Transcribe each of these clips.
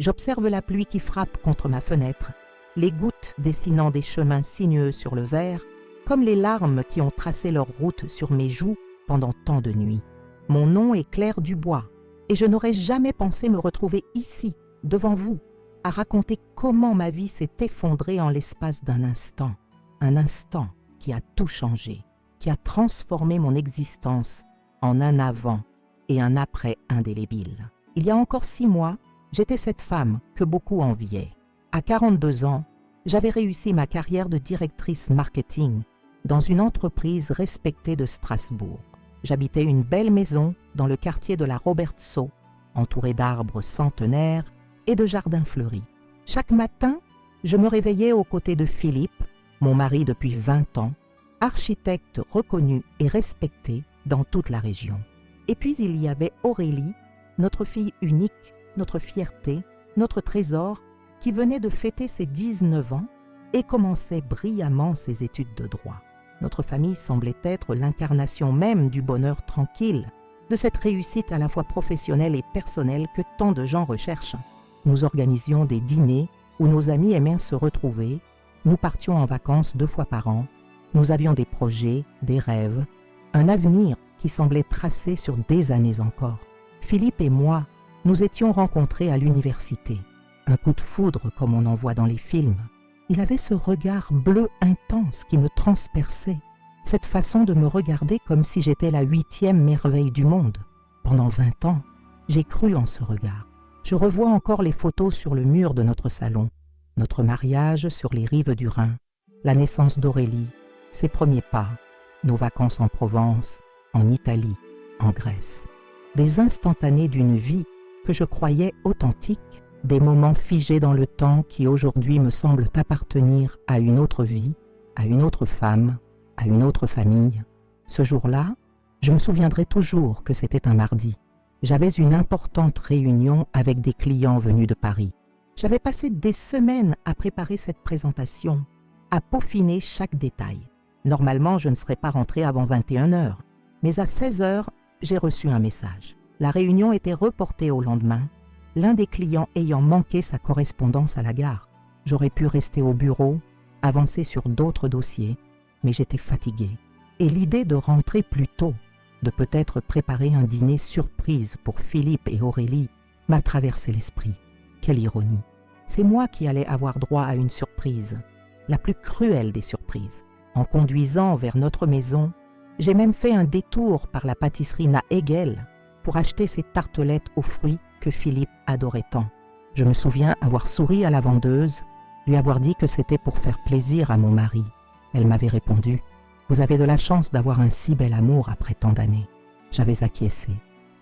J'observe la pluie qui frappe contre ma fenêtre, les gouttes dessinant des chemins sinueux sur le verre, comme les larmes qui ont tracé leur route sur mes joues pendant tant de nuits. Mon nom est Claire Dubois, et je n'aurais jamais pensé me retrouver ici, devant vous, à raconter comment ma vie s'est effondrée en l'espace d'un instant. Un instant qui a tout changé, qui a transformé mon existence en un avant et un après indélébile. Il y a encore 6 mois, j'étais cette femme que beaucoup enviaient. À 42 ans, j'avais réussi ma carrière de directrice marketing dans une entreprise respectée de Strasbourg. J'habitais une belle maison dans le quartier de la Robertsau, entourée d'arbres centenaires et de jardins fleuris. Chaque matin, je me réveillais aux côtés de Philippe, mon mari depuis 20 ans, architecte reconnu et respecté dans toute la région. Et puis il y avait Aurélie, notre fille unique, notre fierté, notre trésor, qui venait de fêter ses 19 ans et commençait brillamment ses études de droit. Notre famille semblait être l'incarnation même du bonheur tranquille, de cette réussite à la fois professionnelle et personnelle que tant de gens recherchent. Nous organisions des dîners où nos amis aimaient se retrouver, nous partions en vacances 2 fois par an, nous avions des projets, des rêves, un avenir qui semblait tracé sur des années encore. Philippe et moi, nous étions rencontrés à l'université. Un coup de foudre comme on en voit dans les films. Il avait ce regard bleu intense qui me transperçait, cette façon de me regarder comme si j'étais la 8e merveille du monde. Pendant 20 ans, j'ai cru en ce regard. Je revois encore les photos sur le mur de notre salon, notre mariage sur les rives du Rhin, la naissance d'Aurélie, ses premiers pas, nos vacances en Provence, en Italie, en Grèce. Des instantanés d'une vie que je croyais authentique, des moments figés dans le temps qui aujourd'hui me semblent appartenir à une autre vie, à une autre femme, à une autre famille. Ce jour-là, je me souviendrai toujours que c'était un mardi. J'avais une importante réunion avec des clients venus de Paris. J'avais passé des semaines à préparer cette présentation, à peaufiner chaque détail. Normalement, je ne serais pas rentrée avant 21 h, mais à 16 h, j'ai reçu un message. La réunion était reportée au lendemain, l'un des clients ayant manqué sa correspondance à la gare. J'aurais pu rester au bureau, avancer sur d'autres dossiers, mais j'étais fatiguée. Et l'idée de rentrer plus tôt, de peut-être préparer un dîner surprise pour Philippe et Aurélie, m'a traversé l'esprit. Quelle ironie! C'est moi qui allais avoir droit à une surprise, la plus cruelle des surprises. En conduisant vers notre maison, j'ai même fait un détour par la pâtisserie Nahegel pour acheter ces tartelettes aux fruits que Philippe adorait tant. Je me souviens avoir souri à la vendeuse, lui avoir dit que c'était pour faire plaisir à mon mari. Elle m'avait répondu « Vous avez de la chance d'avoir un si bel amour après tant d'années. » J'avais acquiescé,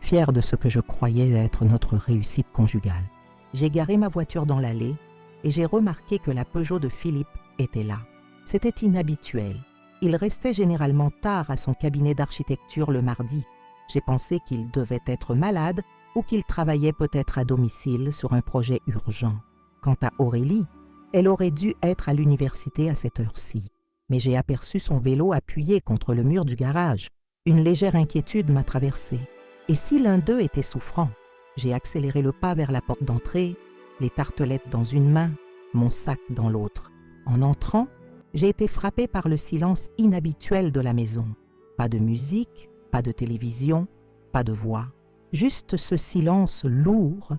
fière de ce que je croyais être notre réussite conjugale. J'ai garé ma voiture dans l'allée et j'ai remarqué que la Peugeot de Philippe était là. C'était inhabituel. Il restait généralement tard à son cabinet d'architecture le mardi. J'ai pensé qu'il devait être malade ou qu'il travaillait peut-être à domicile sur un projet urgent. Quant à Aurélie, elle aurait dû être à l'université à cette heure-ci. Mais j'ai aperçu son vélo appuyé contre le mur du garage. Une légère inquiétude m'a traversée. Et si l'un d'eux était souffrant? J'ai accéléré le pas vers la porte d'entrée, les tartelettes dans une main, mon sac dans l'autre. En entrant, j'ai été frappée par le silence inhabituel de la maison. Pas de musique, pas de télévision, pas de voix. Juste ce silence lourd,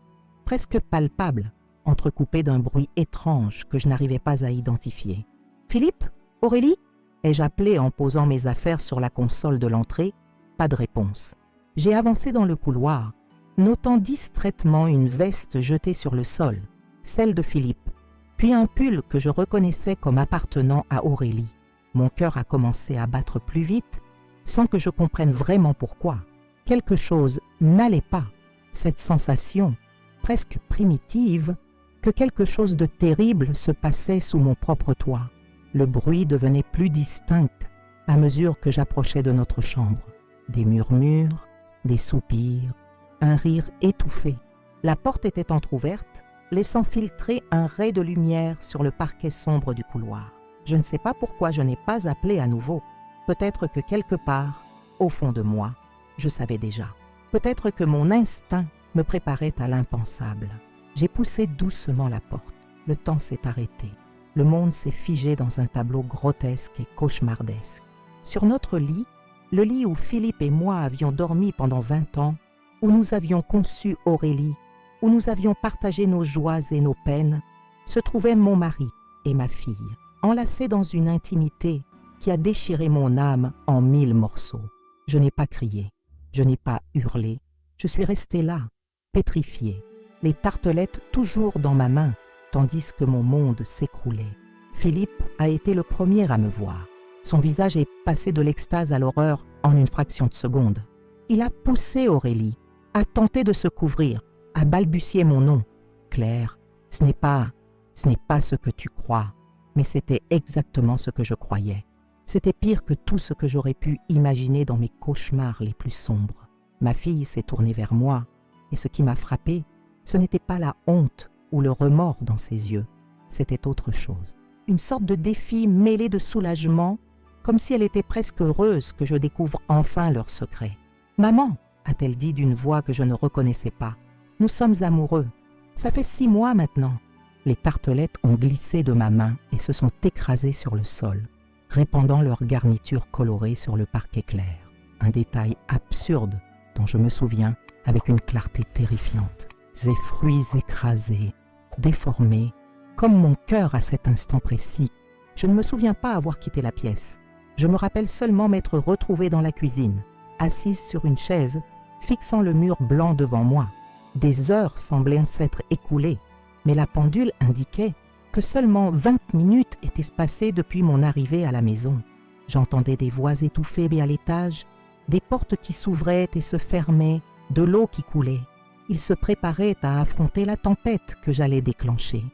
presque palpable, entrecoupé d'un bruit étrange que je n'arrivais pas à identifier. « Philippe? Aurélie ?» ai-je appelé en posant mes affaires sur la console de l'entrée. Pas de réponse. J'ai avancé dans le couloir, notant distraitement une veste jetée sur le sol, celle de Philippe, puis un pull que je reconnaissais comme appartenant à Aurélie. Mon cœur a commencé à battre plus vite, sans que je comprenne vraiment pourquoi. Quelque chose n'allait pas, cette sensation, presque primitive, que quelque chose de terrible se passait sous mon propre toit. Le bruit devenait plus distinct à mesure que j'approchais de notre chambre. Des murmures, des soupirs, un rire étouffé. La porte était entr'ouverte, laissant filtrer un ray de lumière sur le parquet sombre du couloir. Je ne sais pas pourquoi je n'ai pas appelé à nouveau. Peut-être que quelque part, au fond de moi, je savais déjà. Peut-être que mon instinct me préparait à l'impensable. J'ai poussé doucement la porte. Le temps s'est arrêté. Le monde s'est figé dans un tableau grotesque et cauchemardesque. Sur notre lit, le lit où Philippe et moi avions dormi pendant 20 ans, où nous avions conçu Aurélie, où nous avions partagé nos joies et nos peines, se trouvaient mon mari et ma fille, enlacés dans une intimité qui a déchiré mon âme en 1000 morceaux. Je n'ai pas crié, je n'ai pas hurlé, je suis restée là, pétrifiée, les tartelettes toujours dans ma main, tandis que mon monde s'écroulait. Philippe a été le premier à me voir. Son visage est passé de l'extase à l'horreur en une fraction de seconde. Il a poussé Aurélie, a tenté de se couvrir, a balbutié mon nom. Claire, ce n'est pas ce que tu crois, mais c'était exactement ce que je croyais. C'était pire que tout ce que j'aurais pu imaginer dans mes cauchemars les plus sombres. Ma fille s'est tournée vers moi, et ce qui m'a frappée, ce n'était pas la honte ou le remords dans ses yeux, c'était autre chose. Une sorte de défi mêlé de soulagement, comme si elle était presque heureuse que je découvre enfin leur secret. « Maman !» a-t-elle dit d'une voix que je ne reconnaissais pas. « Nous sommes amoureux. Ça fait 6 mois maintenant. » Les tartelettes ont glissé de ma main et se sont écrasées sur le sol, répandant leur garniture colorée sur le parquet clair. Un détail absurde dont je me souviens avec une clarté terrifiante. Ces fruits écrasés, déformés, comme mon cœur à cet instant précis. Je ne me souviens pas avoir quitté la pièce. Je me rappelle seulement m'être retrouvée dans la cuisine, assise sur une chaise, fixant le mur blanc devant moi. Des heures semblaient s'être écoulées, mais la pendule indiquait que seulement 20 minutes étaient passées depuis mon arrivée à la maison. J'entendais des voix étouffées à l'étage, des portes qui s'ouvraient et se fermaient, de l'eau qui coulait. Il se préparait à affronter la tempête que j'allais déclencher.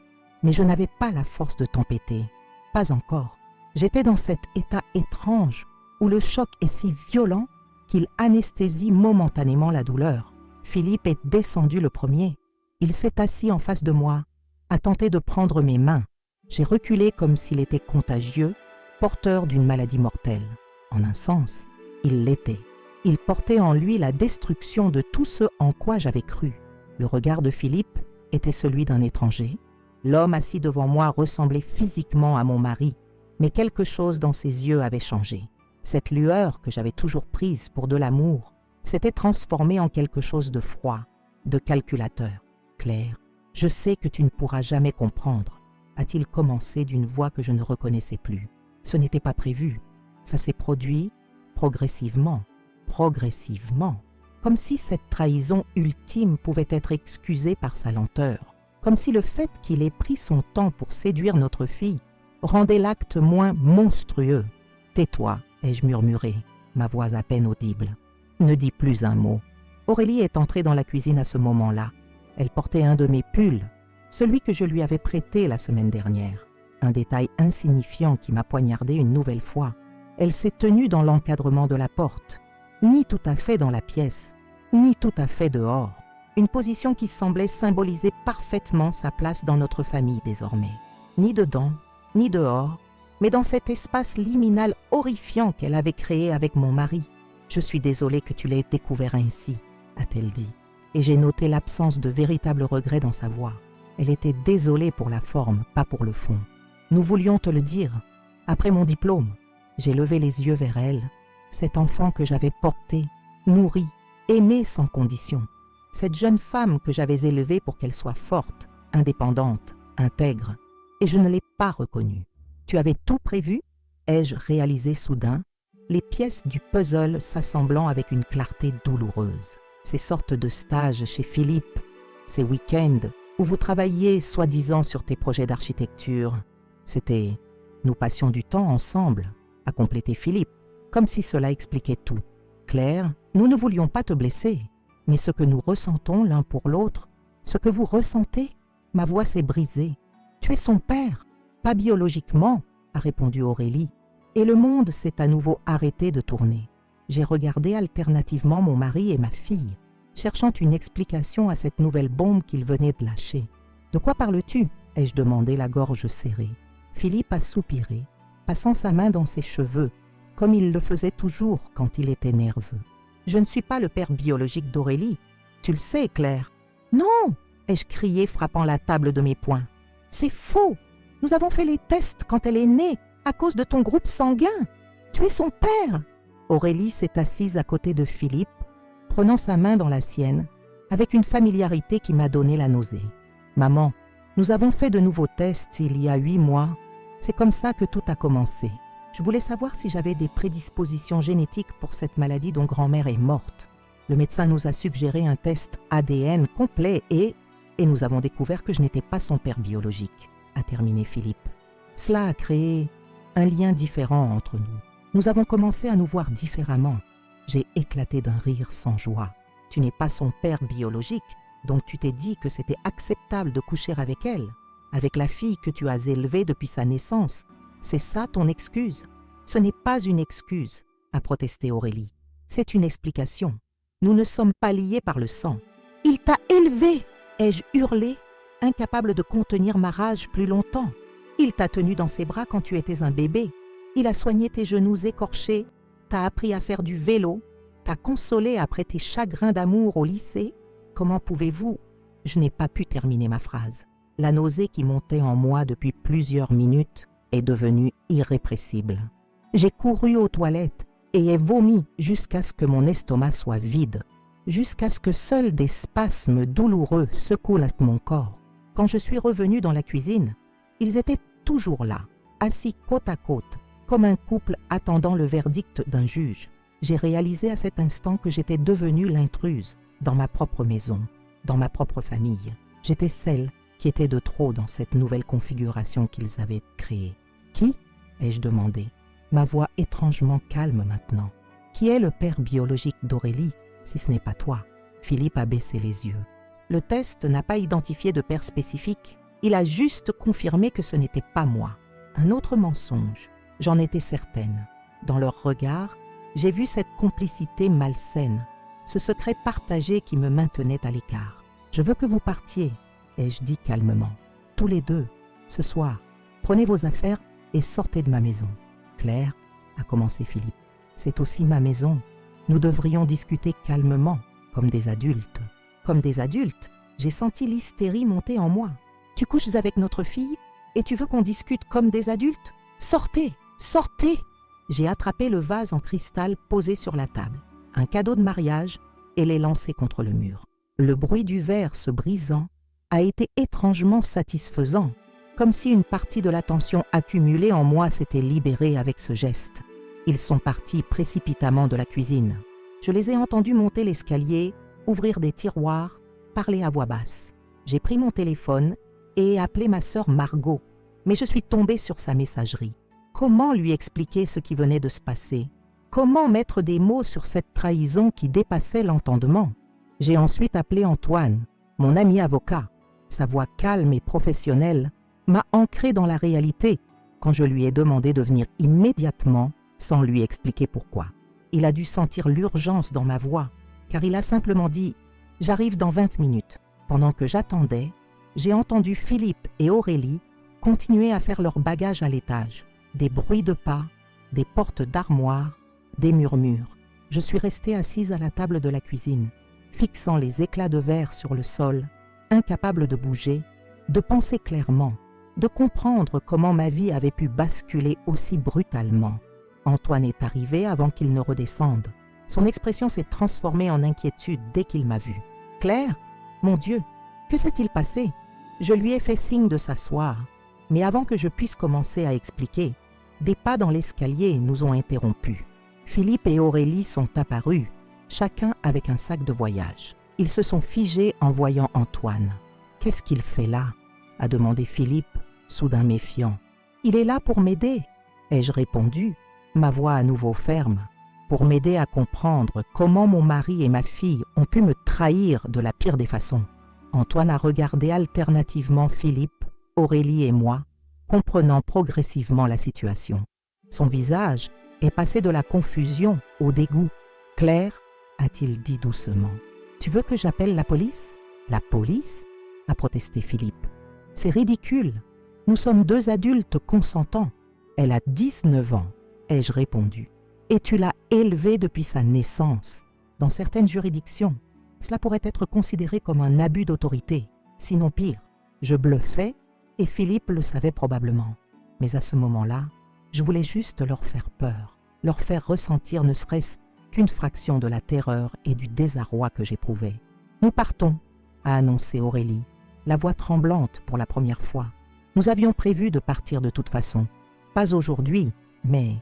Mais je n'avais pas la force de tempêter. Pas encore. J'étais dans cet état étrange où le choc est si violent qu'il anesthésie momentanément la douleur. Philippe est descendu le premier. Il s'est assis en face de moi, a tenté de prendre mes mains. J'ai reculé comme s'il était contagieux, porteur d'une maladie mortelle. En un sens, il l'était. Il portait en lui la destruction de tout ce en quoi j'avais cru. Le regard de Philippe était celui d'un étranger. L'homme assis devant moi ressemblait physiquement à mon mari, mais quelque chose dans ses yeux avait changé. Cette lueur que j'avais toujours prise pour de l'amour s'était transformée en quelque chose de froid, de calculateur. « Claire, je sais que tu ne pourras jamais comprendre », a-t-il commencé d'une voix que je ne reconnaissais plus. Ce n'était pas prévu. Ça s'est produit progressivement, comme si cette trahison ultime pouvait être excusée par sa lenteur, comme si le fait qu'il ait pris son temps pour séduire notre fille rendait l'acte moins monstrueux. « Tais-toi », ai-je murmuré, ma voix à peine audible. « Ne dis plus un mot. » Aurélie est entrée dans la cuisine à ce moment-là. Elle portait un de mes pulls, celui que je lui avais prêté la semaine dernière. Un détail insignifiant qui m'a poignardé une nouvelle fois. Elle s'est tenue dans l'encadrement de la porte, ni tout à fait dans la pièce, ni tout à fait dehors. Une position qui semblait symboliser parfaitement sa place dans notre famille désormais. Ni dedans, ni dehors, mais dans cet espace liminal horrifiant qu'elle avait créé avec mon mari. « Je suis désolée que tu l'aies découvert ainsi », a-t-elle dit, et j'ai noté l'absence de véritable regret dans sa voix. Elle était désolée pour la forme, pas pour le fond. Nous voulions te le dire. Après mon diplôme, j'ai levé les yeux vers elle, cet enfant que j'avais porté, nourri, aimé sans condition. Cette jeune femme que j'avais élevée pour qu'elle soit forte, indépendante, intègre, et je ne l'ai pas reconnue. Tu avais tout prévu, ai-je réalisé soudain, les pièces du puzzle s'assemblant avec une clarté douloureuse. Ces sortes de stages chez Philippe, ces week-ends où vous travailliez soi-disant sur tes projets d'architecture, c'était « nous passions du temps ensemble », a complété Philippe, comme si cela expliquait tout. « Claire, nous ne voulions pas te blesser, mais ce que nous ressentons l'un pour l'autre, ce que vous ressentez, ma voix s'est brisée. Tu es son père, pas biologiquement, a répondu Aurélie, et le monde s'est à nouveau arrêté de tourner. J'ai regardé alternativement mon mari et ma fille, cherchant une explication à cette nouvelle bombe qu'il venait de lâcher. « De quoi parles-tu » ai-je demandé, la gorge serrée. Philippe a soupiré, passant sa main dans ses cheveux, comme il le faisait toujours quand il était nerveux. « Je ne suis pas le père biologique d'Aurélie. Tu le sais, Claire. »« Non !» ai-je crié, frappant la table de mes poings. C'est faux! Nous avons fait les tests quand elle est née, à cause de ton groupe sanguin. Tu es son père. Aurélie s'est assise à côté de Philippe, prenant sa main dans la sienne, avec une familiarité qui m'a donné la nausée. Maman, nous avons fait de nouveaux tests il y a 8 mois. C'est comme ça que tout a commencé. Je voulais savoir si j'avais des prédispositions génétiques pour cette maladie dont grand-mère est morte. Le médecin nous a suggéré un test ADN complet et nous avons découvert que je n'étais pas son père biologique, a terminé Philippe. Cela a créé un lien différent entre nous. Nous avons commencé à nous voir différemment. J'ai éclaté d'un rire sans joie. Tu n'es pas son père biologique, donc tu t'es dit que c'était acceptable de coucher avec elle, avec la fille que tu as élevée depuis sa naissance. C'est ça ton excuse? Ce n'est pas une excuse, a protesté Aurélie. C'est une explication. Nous ne sommes pas liés par le sang. Il t'a élevé, ai-je hurlé, incapable de contenir ma rage plus longtemps. Il t'a tenu dans ses bras quand tu étais un bébé. Il a soigné tes genoux écorchés, t'a appris à faire du vélo, t'a consolé après tes chagrins d'amour au lycée. Comment pouvez-vous? Je n'ai pas pu terminer ma phrase. La nausée qui montait en moi depuis plusieurs minutes est devenue irrépressible. J'ai couru aux toilettes et ai vomi jusqu'à ce que mon estomac soit vide, jusqu'à ce que seuls des spasmes douloureux secouent mon corps. Quand je suis revenue dans la cuisine, ils étaient toujours là, assis côte à côte, comme un couple attendant le verdict d'un juge. J'ai réalisé à cet instant que j'étais devenue l'intruse dans ma propre maison, dans ma propre famille. J'étais celle qui était de trop dans cette nouvelle configuration qu'ils avaient créée. Qui? Ai-je demandé, ma voix étrangement calme maintenant. Qui est le père biologique d'Aurélie, si ce n'est pas toi? Philippe a baissé les yeux. Le test n'a pas identifié de père spécifique. Il a juste confirmé que ce n'était pas moi. Un autre mensonge. J'en étais certaine. Dans leur regard, j'ai vu cette complicité malsaine, ce secret partagé qui me maintenait à l'écart. Je veux que vous partiez, ai-je dit calmement. Tous les deux, ce soir, prenez vos affaires et sortez de ma maison. Claire, a commencé Philippe, c'est aussi ma maison. Nous devrions discuter calmement, comme des adultes. Comme des adultes, j'ai senti l'hystérie monter en moi. Tu couches avec notre fille et tu veux qu'on discute comme des adultes? Sortez, sortez! J'ai attrapé le vase en cristal posé sur la table, un cadeau de mariage, et l'ai lancé contre le mur. Le bruit du verre se brisant a été étrangement satisfaisant, comme si une partie de la tension accumulée en moi s'était libérée avec ce geste. Ils sont partis précipitamment de la cuisine. Je les ai entendus monter l'escalier, ouvrir des tiroirs, parler à voix basse. J'ai pris mon téléphone et ai appelé ma sœur Margot, mais je suis tombée sur sa messagerie. Comment lui expliquer ce qui venait de se passer? Comment mettre des mots sur cette trahison qui dépassait l'entendement? J'ai ensuite appelé Antoine, mon ami avocat. Sa voix calme et professionnelle m'a ancré dans la réalité quand je lui ai demandé de venir immédiatement sans lui expliquer pourquoi. Il a dû sentir l'urgence dans ma voix, car il a simplement dit « J'arrive dans 20 minutes ». Pendant que j'attendais, j'ai entendu Philippe et Aurélie continuer à faire leur bagage à l'étage. Des bruits de pas, des portes d'armoire, des murmures. Je suis restée assise à la table de la cuisine, fixant les éclats de verre sur le sol, incapable de bouger, de penser clairement, de comprendre comment ma vie avait pu basculer aussi brutalement. Antoine est arrivé avant qu'il ne redescende. Son expression s'est transformée en inquiétude dès qu'il m'a vue. « Claire, mon Dieu, que s'est-il passé ?» Je lui ai fait signe de s'asseoir, mais avant que je puisse commencer à expliquer, des pas dans l'escalier nous ont interrompus. Philippe et Aurélie sont apparus, chacun avec un sac de voyage. Ils se sont figés en voyant Antoine. « Qu'est-ce qu'il fait là ?» a demandé Philippe, soudain méfiant. « Il est là pour m'aider, » ai-je répondu, ma voix à nouveau ferme, pour m'aider à comprendre comment mon mari et ma fille ont pu me trahir de la pire des façons. Antoine a regardé alternativement Philippe, Aurélie et moi, comprenant progressivement la situation. Son visage est passé de la confusion au dégoût. « Claire, a-t-il dit doucement, tu veux que j'appelle la police ?»« La police ?» a protesté Philippe. « C'est ridicule. Nous sommes deux adultes consentants. Elle a 19 ans, ai-je répondu. Et tu l'as élevée depuis sa naissance. Dans certaines juridictions, cela pourrait être considéré comme un abus d'autorité. sinon pire. Je bluffais et Philippe le savait probablement. Mais à ce moment-là, je voulais juste leur faire peur, leur faire ressentir ne serait-ce qu'une fraction de la terreur et du désarroi que j'éprouvais. « Nous partons », a annoncé Aurélie, la voix tremblante pour la première fois. Nous avions prévu de partir de toute façon. Pas aujourd'hui, mais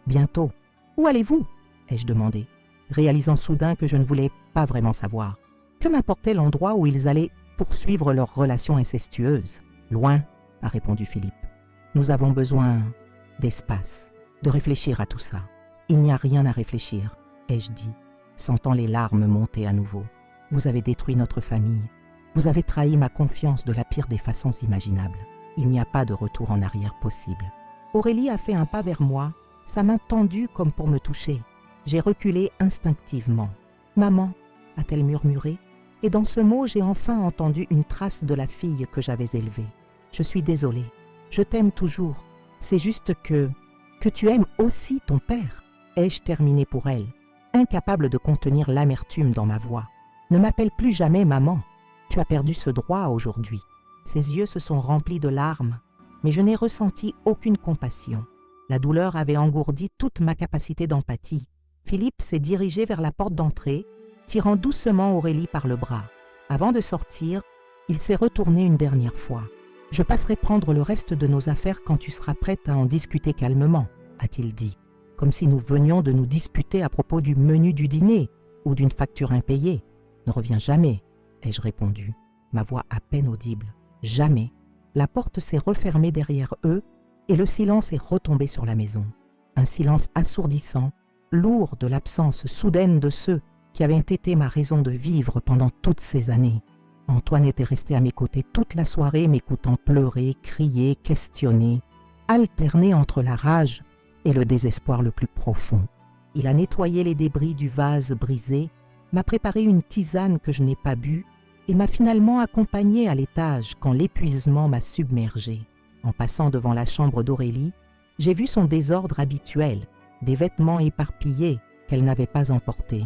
bientôt. « Où allez-vous » ai-je demandé, réalisant soudain que je ne voulais pas vraiment savoir. Que m'importait l'endroit où ils allaient poursuivre leur relation incestueuse ? « Loin », a répondu Philippe. « Nous avons besoin d'espace, de réfléchir à tout ça. »« Il n'y a rien à réfléchir, » ai-je dit, sentant les larmes monter à nouveau. « Vous avez détruit notre famille. Vous avez trahi ma confiance de la pire des façons imaginables. Il n'y a pas de retour en arrière possible. » Aurélie a fait un pas vers moi, sa main tendue comme pour me toucher. J'ai reculé instinctivement. « Maman » a-t-elle murmuré, et dans ce mot, j'ai enfin entendu une trace de la fille que j'avais élevée. « Je suis désolée. Je t'aime toujours. C'est juste que tu aimes aussi ton père. » Ai-je terminé pour elle, incapable de contenir l'amertume dans ma voix. « Ne m'appelle plus jamais maman. Tu as perdu ce droit aujourd'hui. » Ses yeux se sont remplis de larmes, mais je n'ai ressenti aucune compassion. La douleur avait engourdi toute ma capacité d'empathie. Philippe s'est dirigé vers la porte d'entrée, tirant doucement Aurélie par le bras. Avant de sortir, il s'est retourné une dernière fois. « Je passerai prendre le reste de nos affaires quand tu seras prête à en discuter calmement, » a-t-il dit, comme si nous venions de nous disputer à propos du menu du dîner ou d'une facture impayée. « Ne reviens jamais, » ai-je répondu, ma voix à peine audible. « Jamais. » La porte s'est refermée derrière eux et le silence est retombé sur la maison. Un silence assourdissant, lourd de l'absence soudaine de ceux qui avaient été ma raison de vivre pendant toutes ces années. Antoine était resté à mes côtés toute la soirée, m'écoutant pleurer, crier, questionner, alterner entre la rage et le désespoir le plus profond. Il a nettoyé les débris du vase brisé, m'a préparé une tisane que je n'ai pas bue et m'a finalement accompagné à l'étage quand l'épuisement m'a submergé. En passant devant la chambre d'Aurélie, j'ai vu son désordre habituel, des vêtements éparpillés qu'elle n'avait pas emportés,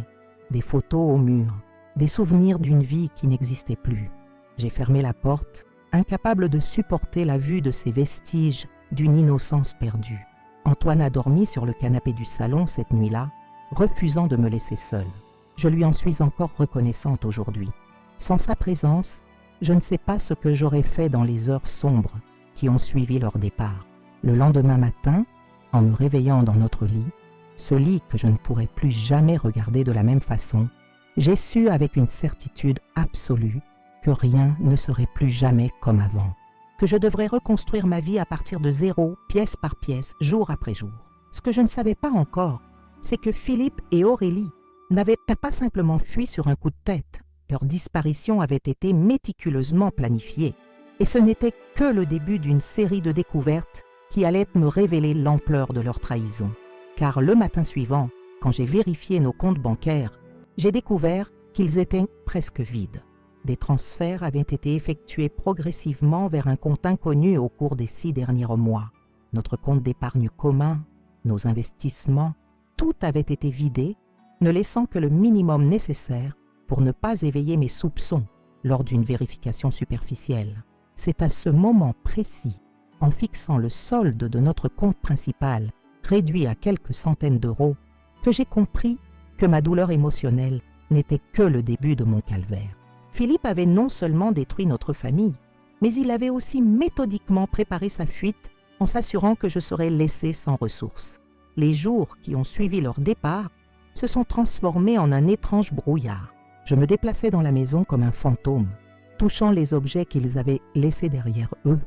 des photos au mur, des souvenirs d'une vie qui n'existait plus. J'ai fermé la porte, incapable de supporter la vue de ces vestiges d'une innocence perdue. Antoine a dormi sur le canapé du salon cette nuit-là, refusant de me laisser seule. Je lui en suis encore reconnaissante aujourd'hui. Sans sa présence, je ne sais pas ce que j'aurais fait dans les heures sombres qui ont suivi leur départ. Le lendemain matin, en me réveillant dans notre lit, ce lit que je ne pourrais plus jamais regarder de la même façon, j'ai su avec une certitude absolue que rien ne serait plus jamais comme avant, que je devrais reconstruire ma vie à partir de zéro, pièce par pièce, jour après jour. Ce que je ne savais pas encore, c'est que Philippe et Aurélie n'avaient pas simplement fui sur un coup de tête. Leur disparition avait été méticuleusement planifiée. Et ce n'était que le début d'une série de découvertes qui allaient me révéler l'ampleur de leur trahison. Car le matin suivant, quand j'ai vérifié nos comptes bancaires, j'ai découvert qu'ils étaient presque vides. Des transferts avaient été effectués progressivement vers un compte inconnu au cours des 6 derniers mois. Notre compte d'épargne commun, nos investissements, tout avait été vidé, ne laissant que le minimum nécessaire pour ne pas éveiller mes soupçons lors d'une vérification superficielle. C'est à ce moment précis, en fixant le solde de notre compte principal, réduit à quelques centaines d'euros, que j'ai compris que ma douleur émotionnelle n'était que le début de mon calvaire. Philippe avait non seulement détruit notre famille, mais il avait aussi méthodiquement préparé sa fuite en s'assurant que je serais laissée sans ressources. Les jours qui ont suivi leur départ se sont transformés en un étrange brouillard. Je me déplaçais dans la maison comme un fantôme, touchant les objets qu'ils avaient laissés derrière eux,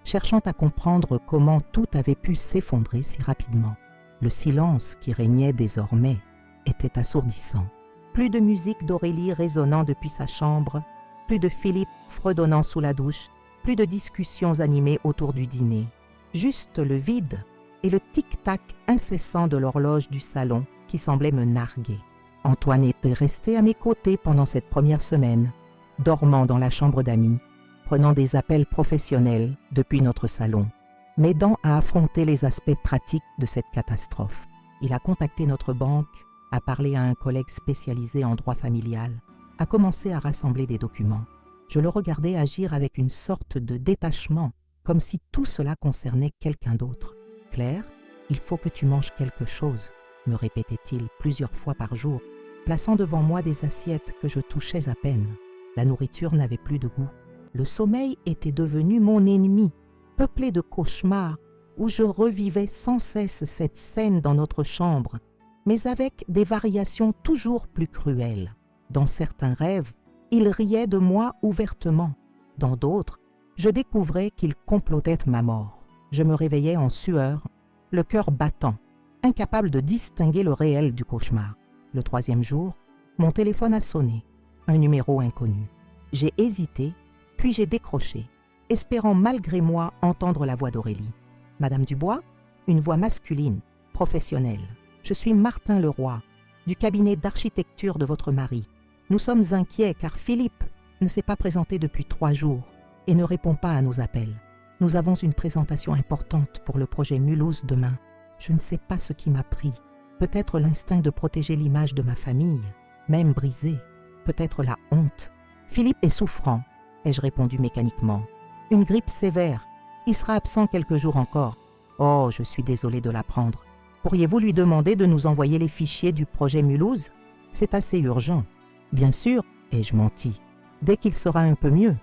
cherchant à comprendre comment tout avait pu s'effondrer si rapidement. Le silence qui régnait désormais était assourdissant. Plus de musique d'Aurélie résonnant depuis sa chambre, plus de Philippe fredonnant sous la douche, plus de discussions animées autour du dîner. Juste le vide et le tic-tac incessant de l'horloge du salon qui semblait me narguer. Antoine était resté à mes côtés pendant cette première semaine, dormant dans la chambre d'amis, prenant des appels professionnels depuis notre salon, m'aidant à affronter les aspects pratiques de cette catastrophe. Il a contacté notre banque, a parlé à un collègue spécialisé en droit familial, a commencé à rassembler des documents. Je le regardais agir avec une sorte de détachement, comme si tout cela concernait quelqu'un d'autre. « Claire, il faut que tu manges quelque chose », me répétait-il plusieurs fois par jour, plaçant devant moi des assiettes que je touchais à peine. La nourriture n'avait plus de goût. Le sommeil était devenu mon ennemi, peuplé de cauchemars où je revivais sans cesse cette scène dans notre chambre, mais avec des variations toujours plus cruelles. Dans certains rêves, il riait de moi ouvertement. Dans d'autres, je découvrais qu'il complotait ma mort. Je me réveillais en sueur, le cœur battant, incapable de distinguer le réel du cauchemar. Le 3e jour, mon téléphone a sonné, un numéro inconnu. J'ai hésité, puis j'ai décroché, espérant malgré moi entendre la voix d'Aurélie. « Madame Dubois ?» Une voix masculine, professionnelle. « Je suis Martin Leroy, du cabinet d'architecture de votre mari. Nous sommes inquiets car Philippe ne s'est pas présenté depuis 3 jours et ne répond pas à nos appels. Nous avons une présentation importante pour le projet Mulhouse demain. Je ne sais pas ce qui m'a pris. Peut-être l'instinct de protéger l'image de ma famille, même brisée. Peut-être la honte. Philippe est souffrant, ai-je répondu mécaniquement. Une grippe sévère. Il sera absent quelques jours encore. Oh, je suis désolée de l'apprendre. Pourriez-vous lui demander de nous envoyer les fichiers du projet Mulhouse? C'est assez urgent. Bien sûr, ai-je menti. Dès qu'il sera un peu mieux.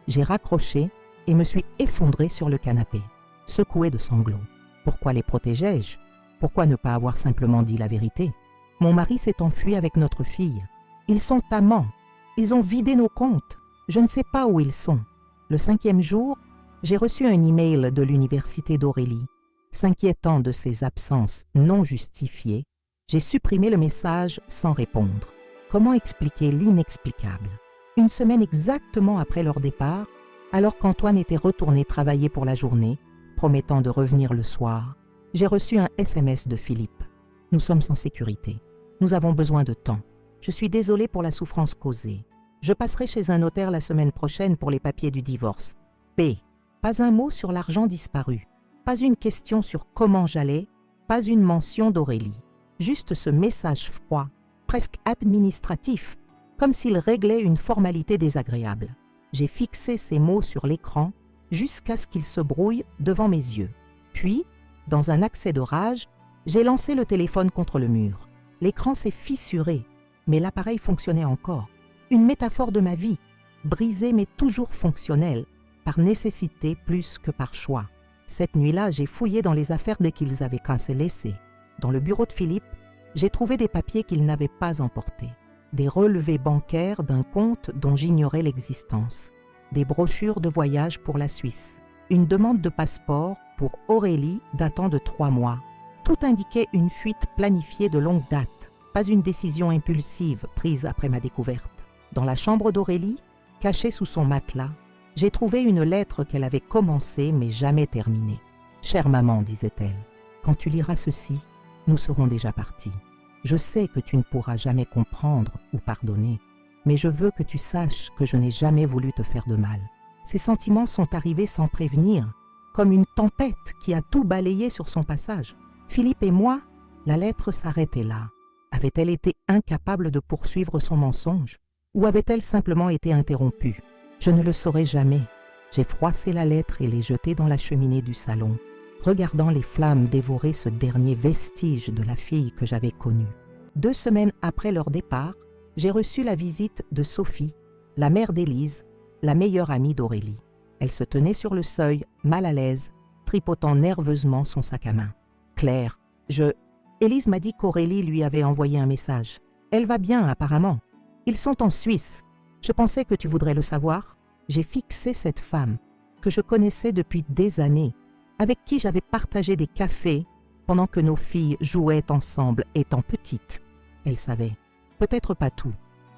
J'ai raccroché et me suis effondrée sur le canapé, secouée de sanglots. Pourquoi les protégeais-je? Pourquoi ne pas avoir simplement dit la vérité? Mon mari s'est enfui avec notre fille. Ils sont amants. Ils ont vidé nos comptes. Je ne sais pas où ils sont. Le 5e jour, j'ai reçu un email de l'université d'Aurélie. S'inquiétant de ses absences non justifiées, j'ai supprimé le message sans répondre. Comment expliquer l'inexplicable? Une semaine exactement après leur départ, alors qu'Antoine était retourné travailler pour la journée, promettant de revenir le soir, j'ai reçu un SMS de Philippe. « Nous sommes en sécurité. Nous avons besoin de temps. Je suis désolée pour la souffrance causée. Je passerai chez un notaire la semaine prochaine pour les papiers du divorce. P. Pas un mot sur l'argent disparu. Pas une question sur comment j'allais. Pas une mention d'Aurélie. Juste ce message froid, presque administratif, comme s'il réglait une formalité désagréable. J'ai fixé ces mots sur l'écran jusqu'à ce qu'ils se brouillent devant mes yeux. Puis, dans un accès de rage, j'ai lancé le téléphone contre le mur. L'écran s'est fissuré, mais l'appareil fonctionnait encore. Une métaphore de ma vie, brisée mais toujours fonctionnelle, par nécessité plus que par choix. Cette nuit-là, j'ai fouillé dans les affaires dès qu'ils avaient qu'à se laisser. Dans le bureau de Philippe, j'ai trouvé des papiers qu'il n'avait pas emportés. Des relevés bancaires d'un compte dont j'ignorais l'existence. Des brochures de voyage pour la Suisse. Une demande de passeport pour Aurélie datant de 3 mois. Tout indiquait une fuite planifiée de longue date, pas une décision impulsive prise après ma découverte. Dans la chambre d'Aurélie, cachée sous son matelas, j'ai trouvé une lettre qu'elle avait commencée mais jamais terminée. « Chère maman, disait-elle, quand tu liras ceci, nous serons déjà partis. Je sais que tu ne pourras jamais comprendre ou pardonner, mais je veux que tu saches que je n'ai jamais voulu te faire de mal. Ces sentiments sont arrivés sans prévenir, comme une tempête qui a tout balayé sur son passage. Philippe et moi, la lettre s'arrêtait là. Avait-elle été incapable de poursuivre son mensonge ou avait-elle simplement été interrompue? Je ne le saurais jamais. J'ai froissé la lettre et l'ai jetée dans la cheminée du salon, regardant les flammes dévorer ce dernier vestige de la fille que j'avais connue. 2 semaines après leur départ, j'ai reçu la visite de Sophie, la mère d'Élise, la meilleure amie d'Aurélie. Elle se tenait sur le seuil, mal à l'aise, tripotant nerveusement son sac à main. « Claire, Élise m'a dit qu'Aurélie lui avait envoyé un message. Elle va bien, apparemment. Ils sont en Suisse. Je pensais que tu voudrais le savoir. J'ai fixé cette femme, que je connaissais depuis des années, avec qui j'avais partagé des cafés pendant que nos filles jouaient ensemble étant petites. Elle savait, peut-être pas tout,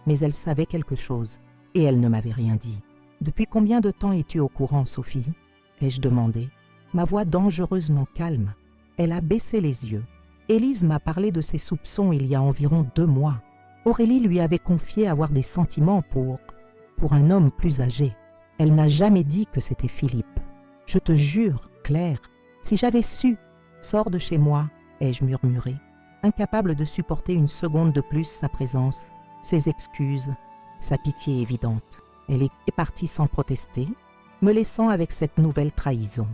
mais elle savait quelque chose, et elle ne m'avait rien dit. « Depuis combien de temps es-tu au courant, Sophie ?» ai-je demandé, ma voix dangereusement calme. Elle a baissé les yeux. Élise m'a parlé de ses soupçons il y a environ 2 mois. Aurélie lui avait confié avoir des sentiments pour un homme plus âgé. Elle n'a jamais dit que c'était Philippe. Je te jure, Claire, si j'avais su, sors de chez moi, ai-je murmuré, incapable de supporter une seconde de plus sa présence, ses excuses, sa pitié évidente. Elle est partie sans protester, me laissant avec cette nouvelle trahison.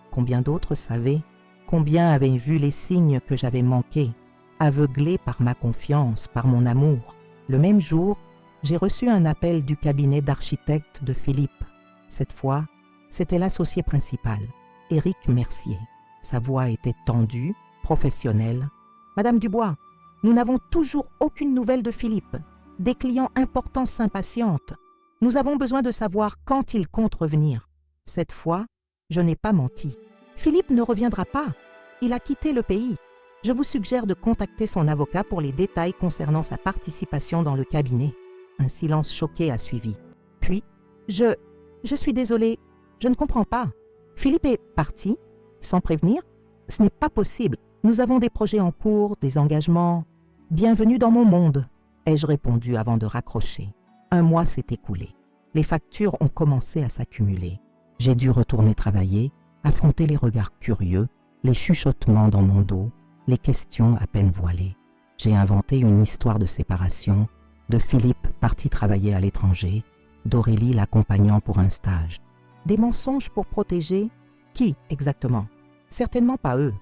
Combien d'autres savaient, combien avaient vu les signes que j'avais manqués, aveuglés par ma confiance, par mon amour. Le même jour, j'ai reçu un appel du cabinet d'architecte de Philippe. Cette fois, c'était l'associé principal, Éric Mercier. Sa voix était tendue, professionnelle. « Madame Dubois, nous n'avons toujours aucune nouvelle de Philippe. Des clients importants s'impatientent. Nous avons besoin de savoir quand il compte revenir. » Cette fois, je n'ai pas menti. Philippe ne reviendra pas. Il a quitté le pays. Je vous suggère de contacter son avocat pour les détails concernant sa participation dans le cabinet. Un silence choqué a suivi. Puis, je suis désolée, je ne comprends pas. Philippe est parti, sans prévenir? Ce n'est pas possible. Nous avons des projets en cours, des engagements. Bienvenue dans mon monde, ai-je répondu avant de raccrocher. Un mois s'est écoulé. Les factures ont commencé à s'accumuler. J'ai dû retourner travailler, affronter les regards curieux, les chuchotements dans mon dos, les questions à peine voilées. J'ai inventé une histoire de séparation, de Philippe parti travailler à l'étranger, d'Aurélie l'accompagnant pour un stage. Des mensonges pour protéger qui exactement? Certainement pas eux.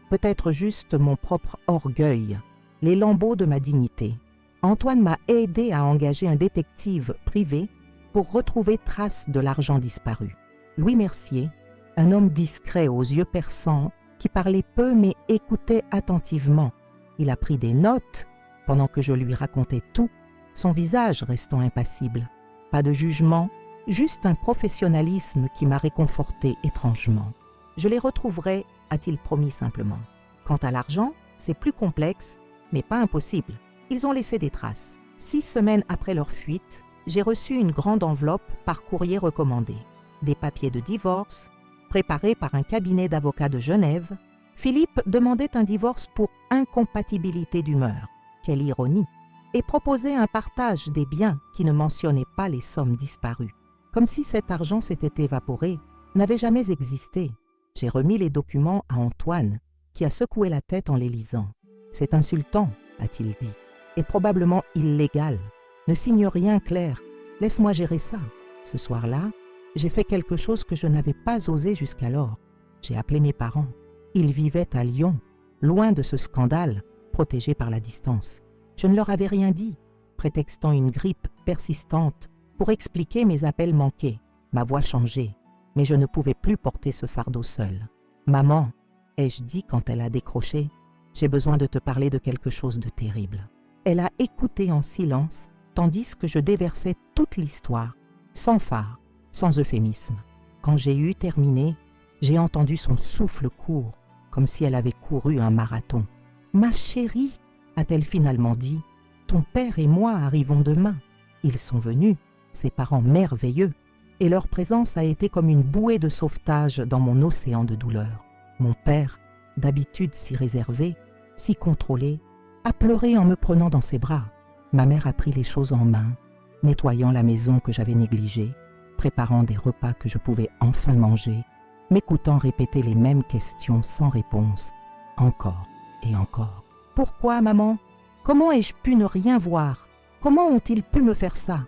Peut-être juste mon propre orgueil, les lambeaux de ma dignité. Antoine m'a aidé à engager un détective privé pour retrouver trace de l'argent disparu. Louis Mercier, un homme discret aux yeux perçants, qui parlait peu mais écoutait attentivement. Il a pris des notes pendant que je lui racontais tout, son visage restant impassible. Pas de jugement, juste un professionnalisme qui m'a réconforté étrangement. Je les retrouverai, a-t-il promis simplement. Quant à l'argent, c'est plus complexe, mais pas impossible. Ils ont laissé des traces. 6 semaines après leur fuite, j'ai reçu une grande enveloppe par courrier recommandé. Des papiers de divorce, préparés par un cabinet d'avocats de Genève. Philippe demandait un divorce pour incompatibilité d'humeur. Quelle ironie! Et proposait un partage des biens qui ne mentionnait pas les sommes disparues. Comme si cet argent s'était évaporé, n'avait jamais existé. J'ai remis les documents à Antoine, qui a secoué la tête en les lisant. « C'est insultant, a-t-il dit, et probablement illégal. Ne signe rien, Claire. Laisse-moi gérer ça. » Ce soir-là, j'ai fait quelque chose que je n'avais pas osé jusqu'alors. J'ai appelé mes parents. Ils vivaient à Lyon, loin de ce scandale, protégés par la distance. Je ne leur avais rien dit, prétextant une grippe persistante pour expliquer mes appels manqués. Ma voix changeait, mais je ne pouvais plus porter ce fardeau seul. « Maman, ai-je dit quand elle a décroché, j'ai besoin de te parler de quelque chose de terrible. » Elle a écouté en silence, tandis que je déversais toute l'histoire, sans phare, sans euphémisme. Quand j'ai eu terminé, j'ai entendu son souffle court, comme si elle avait couru un marathon. « Ma chérie, a-t-elle finalement dit, ton père et moi arrivons demain. Ils sont venus, ces parents merveilleux, et leur présence a été comme une bouée de sauvetage dans mon océan de douleur. Mon père, d'habitude si réservé, si contrôlé, a pleuré en me prenant dans ses bras. Ma mère a pris les choses en main, nettoyant la maison que j'avais négligée, préparant des repas que je pouvais enfin manger, m'écoutant répéter les mêmes questions sans réponse, encore et encore. Pourquoi, maman? Comment ai-je pu ne rien voir? Comment ont-ils pu me faire ça?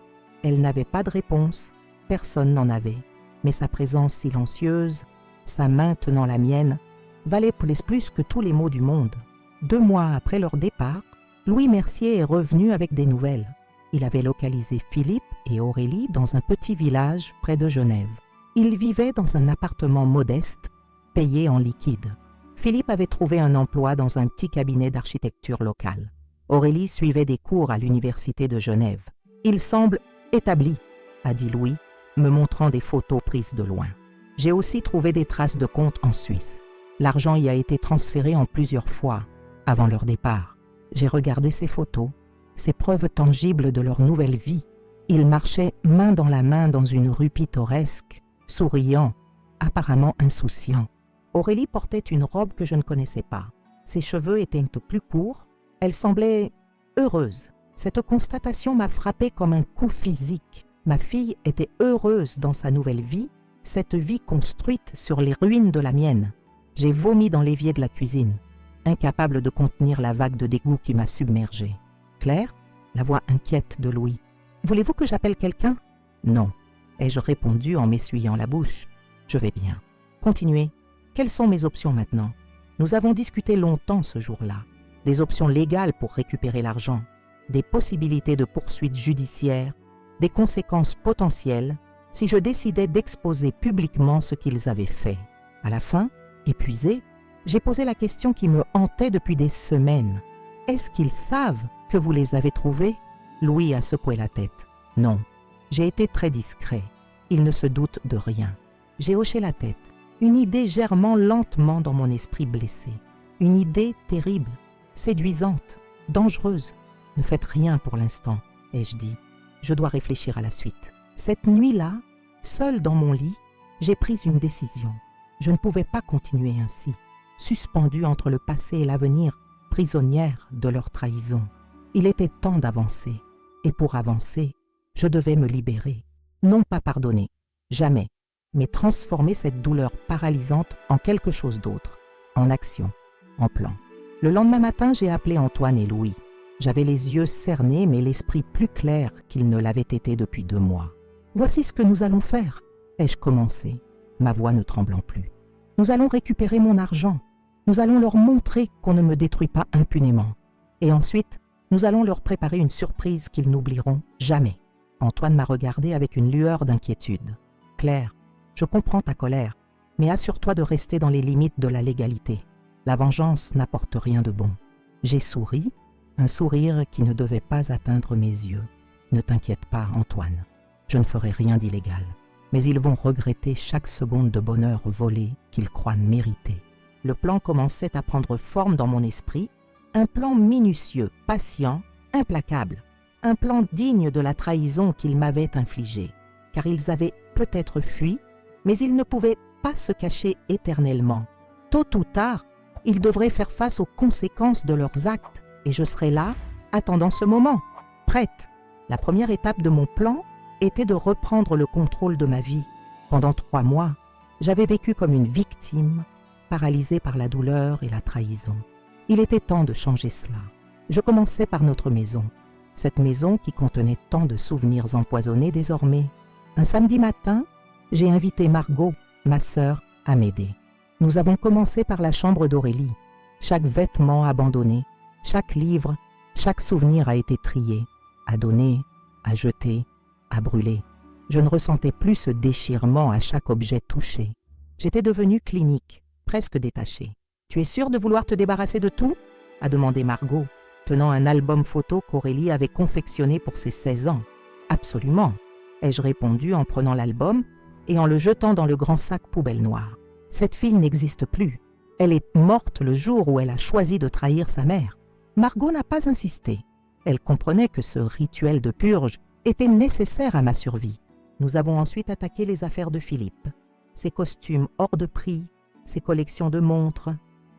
Elle n'avait pas de réponse, personne n'en avait, mais sa présence silencieuse, sa main tenant la mienne, valait plus que tous les mots du monde. 2 mois après leur départ, Louis Mercier est revenu avec des nouvelles. Il avait localisé Philippe et Aurélie dans un petit village près de Genève. Ils vivaient dans un appartement modeste, payé en liquide. Philippe avait trouvé un emploi dans un petit cabinet d'architecture local. Aurélie suivait des cours à l'université de Genève. « Il semble établi », a dit Louis, me montrant des photos prises de loin. J'ai aussi trouvé des traces de compte en Suisse. L'argent y a été transféré en plusieurs fois, avant leur départ. J'ai regardé ces photos, ces preuves tangibles de leur nouvelle vie. Ils marchaient main dans la main dans une rue pittoresque, souriants, apparemment insouciants. Aurélie portait une robe que je ne connaissais pas. Ses cheveux étaient plus courts. Elle semblait heureuse. Cette constatation m'a frappée comme un coup physique. Ma fille était heureuse dans sa nouvelle vie, cette vie construite sur les ruines de la mienne. J'ai vomi dans l'évier de la cuisine, incapable de contenir la vague de dégoût qui m'a submergée. « Claire ?» La voix inquiète de Louis. « Voulez-vous que j'appelle quelqu'un ?»« Non, ai-je répondu en m'essuyant la bouche. Je vais bien. Continuez. Quelles sont mes options maintenant? Nous avons discuté longtemps ce jour-là. Des options légales pour récupérer l'argent, des possibilités de poursuites judiciaires, des conséquences potentielles si je décidais d'exposer publiquement ce qu'ils avaient fait. À la fin, épuisé, j'ai posé la question qui me hantait depuis des semaines. Est-ce qu'ils savent que vous les avez trouvés? Louis a secoué la tête. Non. J'ai été très discret. Ils ne se doutent de rien. J'ai hoché la tête, une idée germant lentement dans mon esprit blessé. Une idée terrible, séduisante, dangereuse. Ne faites rien pour l'instant, ai-je dit. Je dois réfléchir à la suite. Cette nuit-là, seule dans mon lit, j'ai pris une décision. Je ne pouvais pas continuer ainsi, suspendue entre le passé et l'avenir, prisonnière de leur trahison. Il était temps d'avancer. Et pour avancer, je devais me libérer. Non pas pardonner, jamais, mais transformer cette douleur paralysante en quelque chose d'autre, en action, en plan. Le lendemain matin, j'ai appelé Antoine et Louis. J'avais les yeux cernés, mais l'esprit plus clair qu'il ne l'avait été depuis 2 mois. « Voici ce que nous allons faire », ai-je commencé, ma voix ne tremblant plus. « Nous allons récupérer mon argent. Nous allons leur montrer qu'on ne me détruit pas impunément. Et ensuite, nous allons leur préparer une surprise qu'ils n'oublieront jamais. » Antoine m'a regardé avec une lueur d'inquiétude. « Claire, je comprends ta colère, mais assure-toi de rester dans les limites de la légalité. La vengeance n'apporte rien de bon. » J'ai souri, un sourire qui ne devait pas atteindre mes yeux. « Ne t'inquiète pas, Antoine, je ne ferai rien d'illégal. Mais ils vont regretter chaque seconde de bonheur volé qu'ils croient mériter. » Le plan commençait à prendre forme dans mon esprit, un plan minutieux, patient, implacable, un plan digne de la trahison qu'ils m'avaient infligée, car ils avaient peut-être fui, mais ils ne pouvaient pas se cacher éternellement. Tôt ou tard, ils devraient faire face aux conséquences de leurs actes, et je serais là, attendant ce moment, prête. La première étape de mon plan était de reprendre le contrôle de ma vie. Pendant 3 mois, j'avais vécu comme une victime, paralysée par la douleur et la trahison. Il était temps de changer cela. Je commençais par notre maison. Cette maison qui contenait tant de souvenirs empoisonnés désormais. Un samedi matin, j'ai invité Margot, ma sœur, à m'aider. Nous avons commencé par la chambre d'Aurélie. Chaque vêtement abandonné, chaque livre, chaque souvenir a été trié, à donner, à jeter, à brûler. Je ne ressentais plus ce déchirement à chaque objet touché. J'étais devenue clinique, presque détachée. « Tu es sûre de vouloir te débarrasser de tout ?» a demandé Margot, tenant un album photo qu'Aurélie avait confectionné pour ses 16 ans. « Absolument », ai-je répondu en prenant l'album et en le jetant dans le grand sac poubelle noire. Cette fille n'existe plus. Elle est morte le jour où elle a choisi de trahir sa mère. Margot n'a pas insisté. Elle comprenait que ce rituel de purge était nécessaire à ma survie. Nous avons ensuite attaqué les affaires de Philippe. Ses costumes hors de prix, ses collections de montres,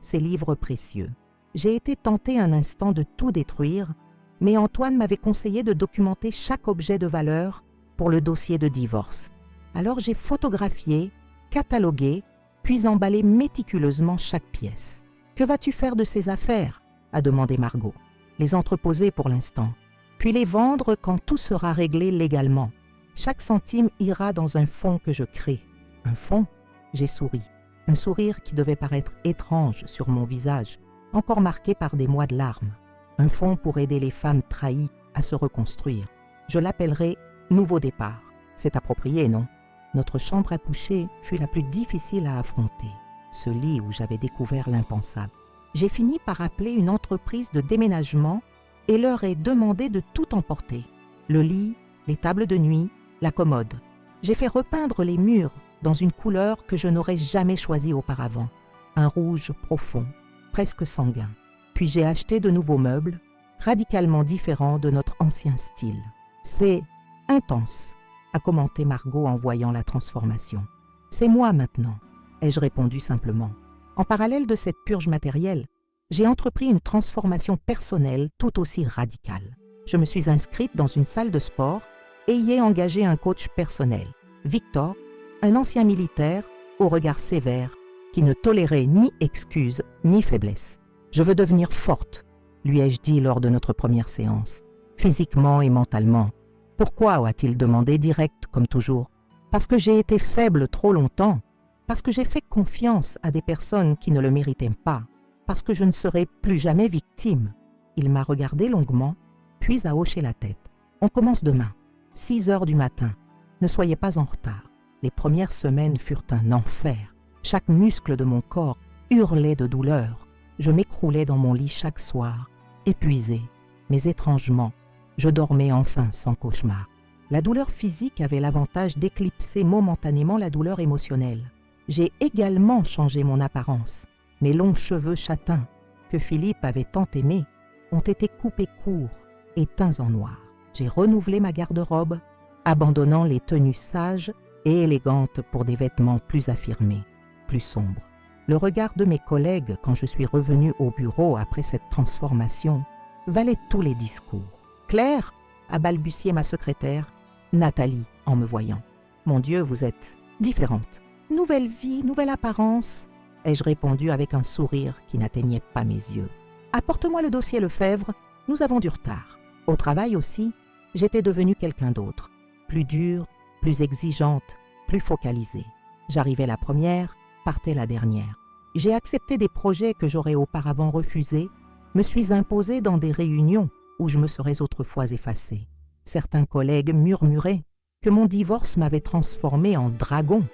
ses livres précieux. J'ai été tentée un instant de tout détruire, mais Antoine m'avait conseillé de documenter chaque objet de valeur pour le dossier de divorce. Alors j'ai photographié, catalogué, puis emballé méticuleusement chaque pièce. « Que vas-tu faire de ces affaires ?» a demandé Margot. « Les entreposer pour l'instant, puis les vendre quand tout sera réglé légalement. Chaque centime ira dans un fonds que je crée. » Un fonds? J'ai souri. Un sourire qui devait paraître étrange sur mon visage, encore marqué par des mois de larmes. Un fonds pour aider les femmes trahies à se reconstruire. Je l'appellerai « Nouveau départ ». C'est approprié, non? Notre chambre à coucher fut la plus difficile à affronter. Ce lit où j'avais découvert l'impensable. J'ai fini par appeler une entreprise de déménagement et leur ai demandé de tout emporter. Le lit, les tables de nuit, la commode. J'ai fait repeindre les murs dans une couleur que je n'aurais jamais choisie auparavant. Un rouge profond, presque sanguin. Puis j'ai acheté de nouveaux meubles, radicalement différents de notre ancien style. C'est intense, a commenté Margot en voyant la transformation. C'est moi maintenant, ai-je répondu simplement. En parallèle de cette purge matérielle, j'ai entrepris une transformation personnelle tout aussi radicale. Je me suis inscrite dans une salle de sport et y ai engagé un coach personnel, Victor, un ancien militaire au regard sévère qui ne tolérait ni excuses ni faiblesse. « Je veux devenir forte », lui ai-je dit lors de notre première séance, « physiquement et mentalement. » « Pourquoi » a-t-il demandé direct comme toujours. parce que j'ai été faible trop longtemps, parce que j'ai fait confiance à des personnes qui ne le méritaient pas, parce que je ne serai plus jamais victime. Il m'a regardé longuement, puis a hoché la tête. On commence demain, 6 heures du matin. Ne soyez pas en retard. Les premières semaines furent un enfer. Chaque muscle de mon corps hurlait de douleur. Je m'écroulais dans mon lit chaque soir, épuisé, mais étrangement, je dormais enfin sans cauchemar. La douleur physique avait l'avantage d'éclipser momentanément la douleur émotionnelle. J'ai également changé mon apparence. Mes longs cheveux châtains, que Philippe avait tant aimés, ont été coupés courts et teints en noir. J'ai renouvelé ma garde-robe, abandonnant les tenues sages et élégantes pour des vêtements plus affirmés, plus sombres. Le regard de mes collègues quand je suis revenue au bureau après cette transformation valait tous les discours. « Claire » a balbutié ma secrétaire, Nathalie, en me voyant. « Mon Dieu, vous êtes différente. Nouvelle vie, nouvelle apparence », ai-je répondu avec un sourire qui n'atteignait pas mes yeux. « Apporte-moi le dossier Lefebvre, nous avons du retard. » Au travail aussi, j'étais devenue quelqu'un d'autre, plus dure, plus exigeante, plus focalisée. J'arrivais la première, partais la dernière. J'ai accepté des projets que j'aurais auparavant refusés, me suis imposée dans des réunions où je me serais autrefois effacée. Certains collègues murmuraient que mon divorce m'avait transformée en dragon,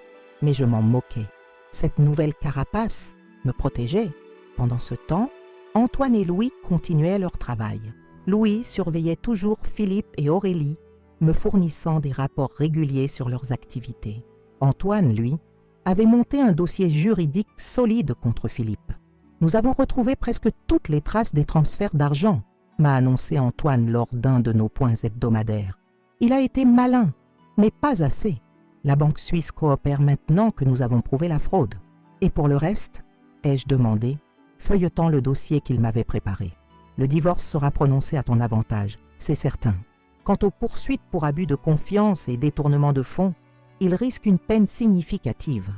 mais je m'en moquais. Cette nouvelle carapace me protégeait. Pendant ce temps, Antoine et Louis continuaient leur travail. Louis surveillait toujours Philippe et Aurélie, me fournissant des rapports réguliers sur leurs activités. Antoine, lui, avait monté un dossier juridique solide contre Philippe. « Nous avons retrouvé presque toutes les traces des transferts d'argent », m'a annoncé Antoine lors d'un de nos points hebdomadaires. « Il a été malin, mais pas assez. La banque suisse coopère maintenant que nous avons prouvé la fraude. Et pour le reste, ai-je demandé, feuilletant le dossier qu'il m'avait préparé. Le divorce sera prononcé à ton avantage, c'est certain. Quant aux poursuites pour abus de confiance et détournement de fonds, il risque une peine significative.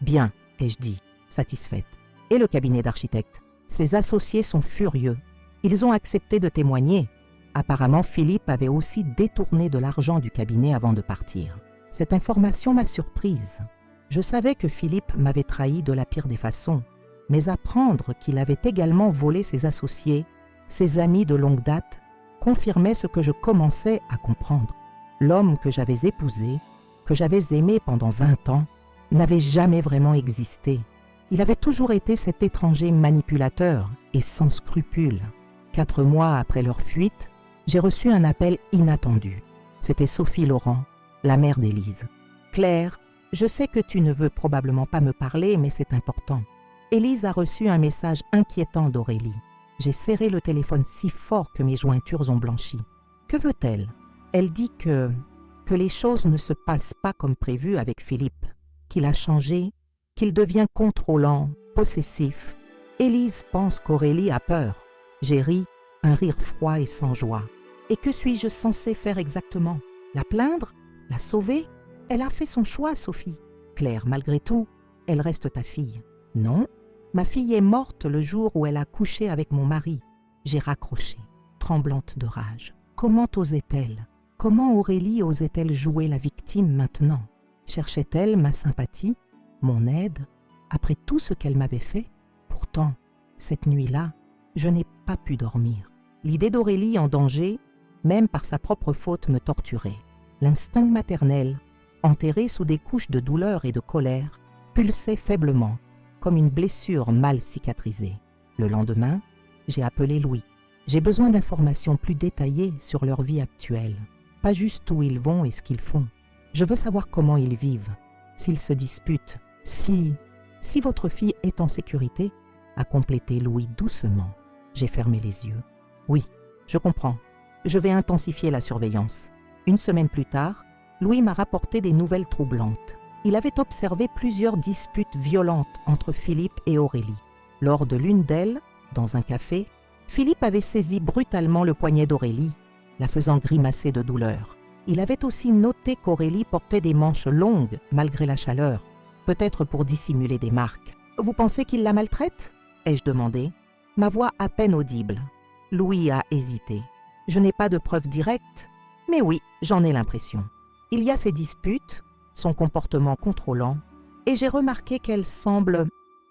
Bien, ai-je dit, satisfaite. Et le cabinet d'architectes? Ses associés sont furieux. Ils ont accepté de témoigner. Apparemment, Philippe avait aussi détourné de l'argent du cabinet avant de partir. Cette information m'a surprise. Je savais que Philippe m'avait trahi de la pire des façons, mais apprendre qu'il avait également volé ses associés, ses amis de longue date, confirmait ce que je commençais à comprendre. L'homme que j'avais épousé, que j'avais aimé pendant 20 ans, n'avait jamais vraiment existé. Il avait toujours été cet étranger manipulateur et sans scrupules. 4 mois après leur fuite, j'ai reçu un appel inattendu. C'était Sophie Laurent, la mère d'Élise. « Claire, je sais que tu ne veux probablement pas me parler, mais c'est important. Élise a reçu un message inquiétant d'Aurélie. J'ai serré le téléphone si fort que mes jointures ont blanchi. Que veut-elle? Elle dit que les choses ne se passent pas comme prévu avec Philippe, qu'il a changé, qu'il devient contrôlant, possessif. Élise pense qu'Aurélie a peur. J'ai ri, un rire froid et sans joie. Et que suis-je censée faire exactement? La plaindre? La sauver? Elle a fait son choix, Sophie. Claire, malgré tout, elle reste ta fille. Non, ma fille est morte le jour où elle a couché avec mon mari. J'ai raccroché, tremblante de rage. Comment osait-elle? Comment Aurélie osait-elle jouer la victime maintenant? Cherchait-elle ma sympathie, mon aide, après tout ce qu'elle m'avait fait? Pourtant, cette nuit-là, je n'ai pas pu dormir. L'idée d'Aurélie en danger, même par sa propre faute, me torturait. L'instinct maternel, enterré sous des couches de douleur et de colère, pulsait faiblement, comme une blessure mal cicatrisée. Le lendemain, j'ai appelé Louis. J'ai besoin d'informations plus détaillées sur leur vie actuelle, pas juste où ils vont et ce qu'ils font. Je veux savoir comment ils vivent, s'ils se disputent, si votre fille est en sécurité, a complété Louis doucement. J'ai fermé les yeux. Oui, je comprends. Je vais intensifier la surveillance. Une semaine plus tard, Louis m'a rapporté des nouvelles troublantes. Il avait observé plusieurs disputes violentes entre Philippe et Aurélie. Lors de l'une d'elles, dans un café, Philippe avait saisi brutalement le poignet d'Aurélie, la faisant grimacer de douleur. Il avait aussi noté qu'Aurélie portait des manches longues malgré la chaleur, peut-être pour dissimuler des marques. « Vous pensez qu'il la maltraite ?» ai-je demandé, ma voix à peine audible. Louis a hésité. « Je n'ai pas de preuves directes, mais oui, j'en ai l'impression. Il y a ces disputes, son comportement contrôlant, et j'ai remarqué qu'elle semble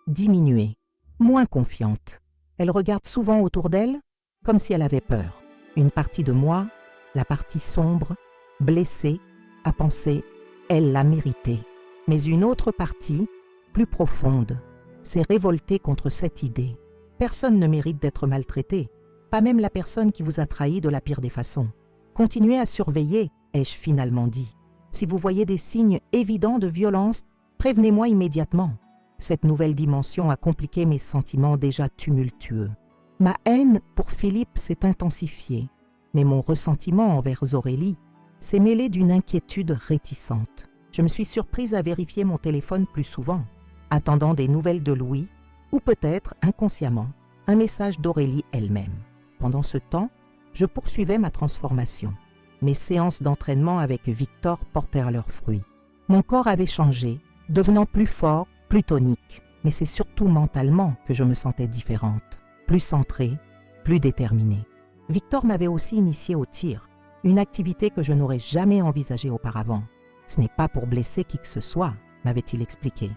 diminuer, moins confiante. Elle regarde souvent autour d'elle comme si elle avait peur. Une partie de moi, la partie sombre, blessée, a pensé « elle l'a mérité ». Mais une autre partie, plus profonde, s'est révoltée contre cette idée. Personne ne mérite d'être maltraité, pas même la personne qui vous a trahi de la pire des façons. Continuez à surveiller, ai-je finalement dit. Si vous voyez des signes évidents de violence, prévenez-moi immédiatement. Cette nouvelle dimension a compliqué mes sentiments déjà tumultueux. Ma haine pour Philippe s'est intensifiée, mais mon ressentiment envers Aurélie s'est mêlé d'une inquiétude réticente. Je me suis surprise à vérifier mon téléphone plus souvent, attendant des nouvelles de Louis, ou peut-être, inconsciemment, un message d'Aurélie elle-même. Pendant ce temps, je poursuivais ma transformation. Mes séances d'entraînement avec Victor portèrent leurs fruits. Mon corps avait changé, devenant plus fort, plus tonique, mais c'est surtout mentalement que je me sentais différente, plus centrée, plus déterminée. Victor m'avait aussi initiée au tir, une activité que je n'aurais jamais envisagée auparavant. Ce n'est pas pour blesser qui que ce soit, m'avait-il expliqué.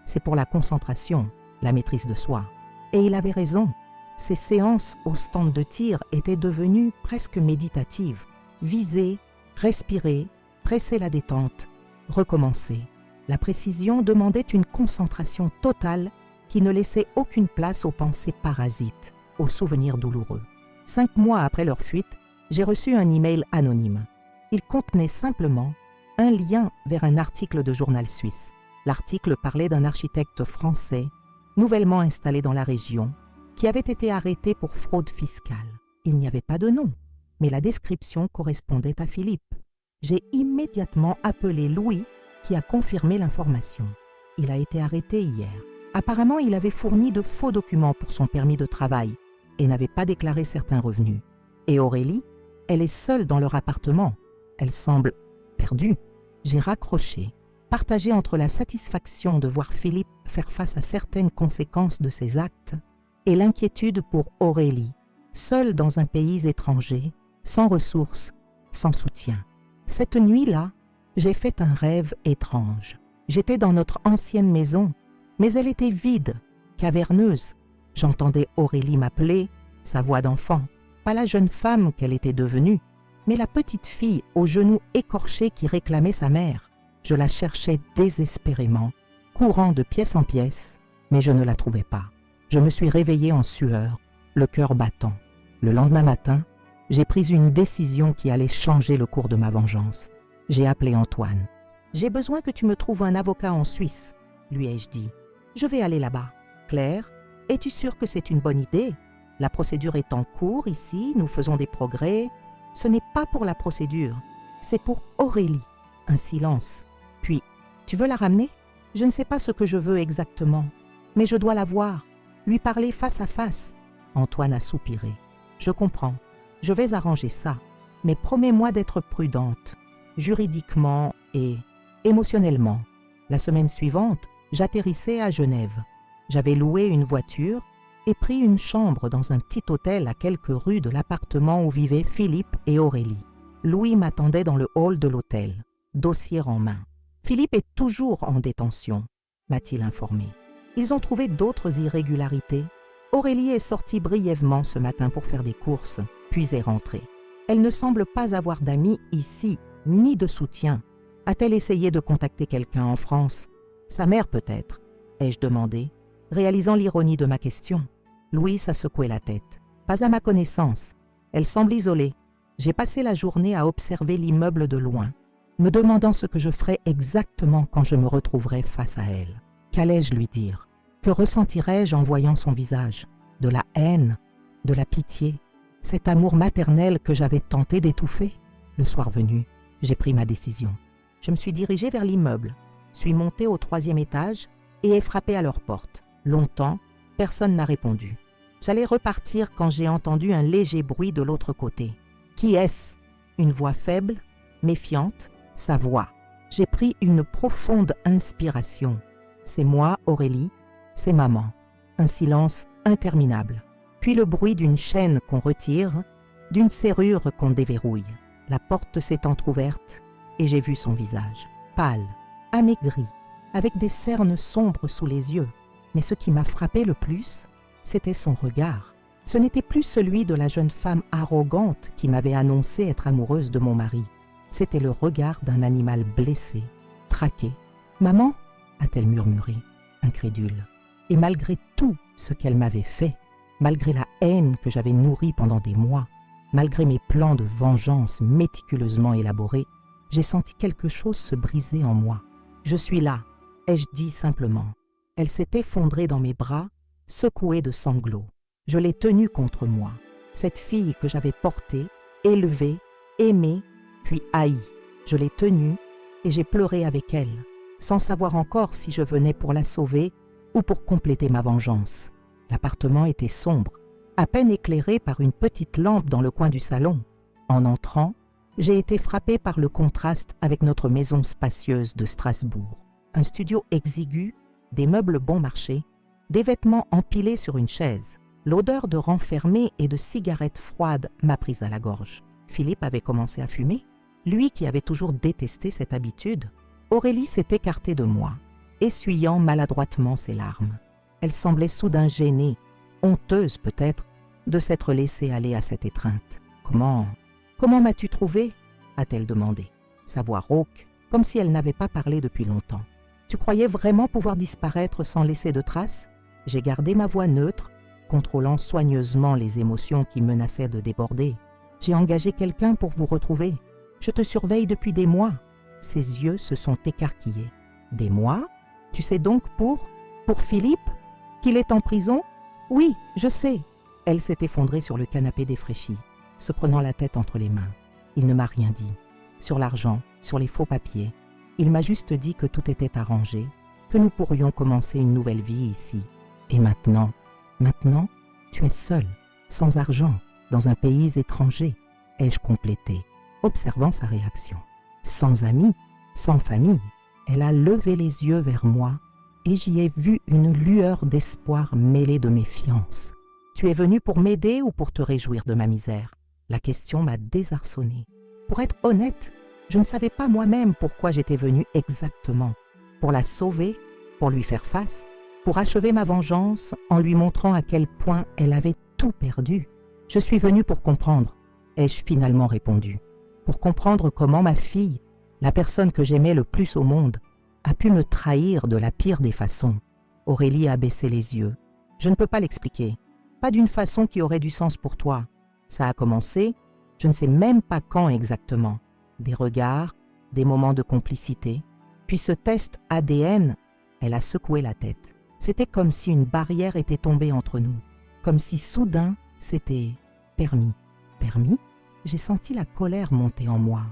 C'est pour la concentration, la maîtrise de soi. Et il avait raison. Ces séances au stand de tir étaient devenues presque méditatives. Viser, respirer, presser la détente, recommencer. La précision demandait une concentration totale qui ne laissait aucune place aux pensées parasites, aux souvenirs douloureux. 5 mois après leur fuite, j'ai reçu un email anonyme. Il contenait simplement un lien vers un article de journal suisse. L'article parlait d'un architecte français, nouvellement installé dans la région, qui avait été arrêté pour fraude fiscale. Il n'y avait pas de nom, mais la description correspondait à Philippe. J'ai immédiatement appelé Louis, qui a confirmé l'information. Il a été arrêté hier. Apparemment, il avait fourni de faux documents pour son permis de travail et n'avait pas déclaré certains revenus. Et Aurélie, elle est seule dans leur appartement. Elle semble perdue. J'ai raccroché, partagé entre la satisfaction de voir Philippe faire face à certaines conséquences de ses actes et l'inquiétude pour Aurélie, seule dans un pays étranger, sans ressources, sans soutien. Cette nuit-là, j'ai fait un rêve étrange. J'étais dans notre ancienne maison, mais elle était vide, caverneuse. J'entendais Aurélie m'appeler, sa voix d'enfant, pas la jeune femme qu'elle était devenue, mais la petite fille aux genoux écorchés qui réclamait sa mère. Je la cherchais désespérément, courant de pièce en pièce, mais je ne la trouvais pas. Je me suis réveillée en sueur, le cœur battant. Le lendemain matin, j'ai pris une décision qui allait changer le cours de ma vengeance. J'ai appelé Antoine. « J'ai besoin que tu me trouves un avocat en Suisse, » lui ai-je dit. « Je vais aller là-bas. »« Claire, es-tu sûre que c'est une bonne idée? La procédure est en cours ici, nous faisons des progrès. Ce n'est pas pour la procédure, c'est pour Aurélie. » Un silence. Puis, « Tu veux la ramener? Je ne sais pas ce que je veux exactement, mais je dois la voir, lui parler face à face. » Antoine a soupiré. « Je comprends, je vais arranger ça, mais promets-moi d'être prudente, juridiquement et émotionnellement. » La semaine suivante, j'atterrissais à Genève. J'avais loué une voiture et pris une chambre dans un petit hôtel à quelques rues de l'appartement où vivaient Philippe et Aurélie. Louis m'attendait dans le hall de l'hôtel, dossier en main. « Philippe est toujours en détention », m'a-t-il informé. Ils ont trouvé d'autres irrégularités. Aurélie est sortie brièvement ce matin pour faire des courses, puis est rentrée. Elle ne semble pas avoir d'amis ici, ni de soutien. A-t-elle essayé de contacter quelqu'un en France? Sa mère peut-être, ai-je demandé, réalisant l'ironie de ma question. Louis a secoué la tête. Pas à ma connaissance. Elle semble isolée. J'ai passé la journée à observer l'immeuble de loin, me demandant ce que je ferais exactement quand je me retrouverais face à elle. Qu'allais-je lui dire? Que ressentirais-je en voyant son visage? De la haine? De la pitié? Cet amour maternel que j'avais tenté d'étouffer? Le soir venu, j'ai pris ma décision. Je me suis dirigée vers l'immeuble, suis montée au 3e étage et ai frappé à leur porte. Longtemps, personne n'a répondu. J'allais repartir quand j'ai entendu un léger bruit de l'autre côté. Qui est-ce? Une voix faible, méfiante, sa voix. J'ai pris une profonde inspiration. C'est moi, Aurélie, c'est maman. Un silence interminable. Puis le bruit d'une chaîne qu'on retire, d'une serrure qu'on déverrouille. La porte s'est entr'ouverte et j'ai vu son visage, pâle, amaigrie, avec des cernes sombres sous les yeux. Mais ce qui m'a frappé le plus, c'était son regard. Ce n'était plus celui de la jeune femme arrogante qui m'avait annoncé être amoureuse de mon mari. C'était le regard d'un animal blessé, traqué. « Maman » a-t-elle murmuré, incrédule. Et malgré tout ce qu'elle m'avait fait, malgré la haine que j'avais nourrie pendant des mois, malgré mes plans de vengeance méticuleusement élaborés, j'ai senti quelque chose se briser en moi. « Je suis là », ai-je dit simplement. Elle s'est effondrée dans mes bras, secouée de sanglots. Je l'ai tenue contre moi, cette fille que j'avais portée, élevée, aimée, puis haïe. Je l'ai tenue et j'ai pleuré avec elle, sans savoir encore si je venais pour la sauver ou pour compléter ma vengeance. L'appartement était sombre, à peine éclairé par une petite lampe dans le coin du salon. En entrant, j'ai été frappée par le contraste avec notre maison spacieuse de Strasbourg. Un studio exigu, des meubles bon marché, des vêtements empilés sur une chaise. L'odeur de renfermé et de cigarettes froides m'a prise à la gorge. Philippe avait commencé à fumer. Lui qui avait toujours détesté cette habitude, Aurélie s'est écartée de moi, essuyant maladroitement ses larmes. Elle semblait soudain gênée, honteuse peut-être, de s'être laissée aller à cette étreinte. « Comment m'as-tu trouvée » a-t-elle demandé, sa voix rauque, comme si elle n'avait pas parlé depuis longtemps. « Tu croyais vraiment pouvoir disparaître sans laisser de traces ?» J'ai gardé ma voix neutre, contrôlant soigneusement les émotions qui menaçaient de déborder. « J'ai engagé quelqu'un pour vous retrouver. Je te surveille depuis des mois. » Ses yeux se sont écarquillés. « Des mois ? Tu sais donc pour Philippe ? Qu'il est en prison ? Oui, je sais. » Elle s'est effondrée sur le canapé défraîchi, se prenant la tête entre les mains. Il ne m'a rien dit. Sur l'argent, sur les faux papiers. Il m'a juste dit que tout était arrangé, que nous pourrions commencer une nouvelle vie ici. Et maintenant, tu es seule, sans argent, dans un pays étranger, ai-je complété, observant sa réaction. Sans amis, sans famille, elle a levé les yeux vers moi et j'y ai vu une lueur d'espoir mêlée de méfiance. Tu es venue pour m'aider ou pour te réjouir de ma misère? La question m'a désarçonnée. Pour être honnête, je ne savais pas moi-même pourquoi j'étais venue exactement. Pour la sauver, pour lui faire face, pour achever ma vengeance en lui montrant à quel point elle avait tout perdu. Je suis venue pour comprendre, ai-je finalement répondu. Pour comprendre comment ma fille, la personne que j'aimais le plus au monde, a pu me trahir de la pire des façons. Aurélie a baissé les yeux. Je ne peux pas l'expliquer. Pas d'une façon qui aurait du sens pour toi. Ça a commencé, je ne sais même pas quand exactement. Des regards, des moments de complicité. Puis ce test ADN, elle a secoué la tête. C'était comme si une barrière était tombée entre nous. Comme si soudain, c'était permis. Permis ? J'ai senti la colère monter en moi.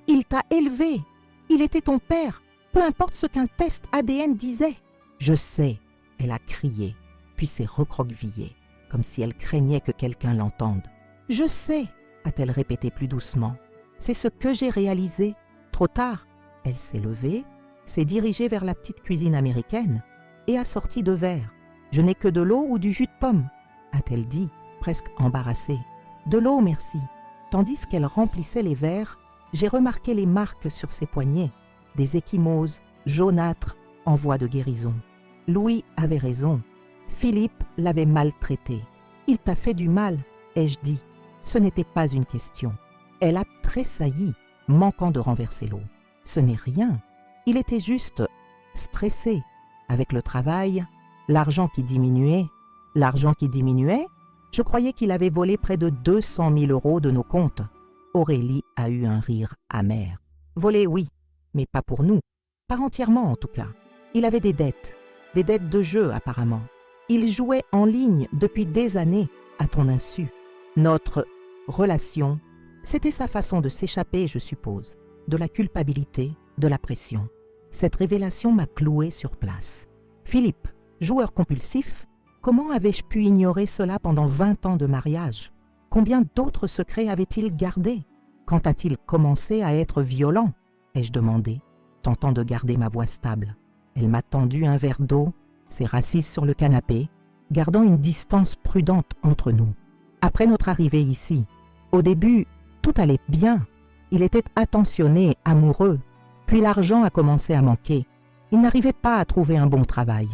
Il t'a élevé. Il était ton père. Peu importe ce qu'un test ADN disait. Je sais, elle a crié, puis s'est recroquevillée, comme si elle craignait que quelqu'un l'entende. Je sais, a-t-elle répété plus doucement. C'est ce que j'ai réalisé. Trop tard. Elle s'est levée, s'est dirigée vers la petite cuisine américaine et a sorti 2 verres. Je n'ai que de l'eau ou du jus de pomme, a-t-elle dit, presque embarrassée. De l'eau, merci. Tandis qu'elle remplissait les verres, j'ai remarqué les marques sur ses poignets, des ecchymoses jaunâtres en voie de guérison. Louis avait raison. Philippe l'avait maltraité. Il t'a fait du mal, ai-je dit. Ce n'était pas une question. Elle a tressailli, manquant de renverser l'eau. Ce n'est rien. Il était juste stressé. Avec le travail, l'argent qui diminuait. L'argent qui diminuait? Je croyais qu'il avait volé près de 200 000 € de nos comptes. Aurélie a eu un rire amer. Volé, oui, mais pas pour nous. Pas entièrement, en tout cas. Il avait des dettes de jeu, apparemment. Il jouait en ligne depuis des années, à ton insu. Notre relation, c'était sa façon de s'échapper, je suppose, de la culpabilité, de la pression. Cette révélation m'a cloué sur place. Philippe, joueur compulsif, comment avais-je pu ignorer cela pendant 20 ans de mariage? Combien d'autres secrets avait-il gardés? Quand a-t-il commencé à être violent? Ai-je demandé, tentant de garder ma voix stable. Elle m'a tendu un verre d'eau, s'est rassise sur le canapé, gardant une distance prudente entre nous. Après notre arrivée ici, au début, tout allait bien. Il était attentionné, amoureux. Puis l'argent a commencé à manquer. Il n'arrivait pas à trouver un bon travail.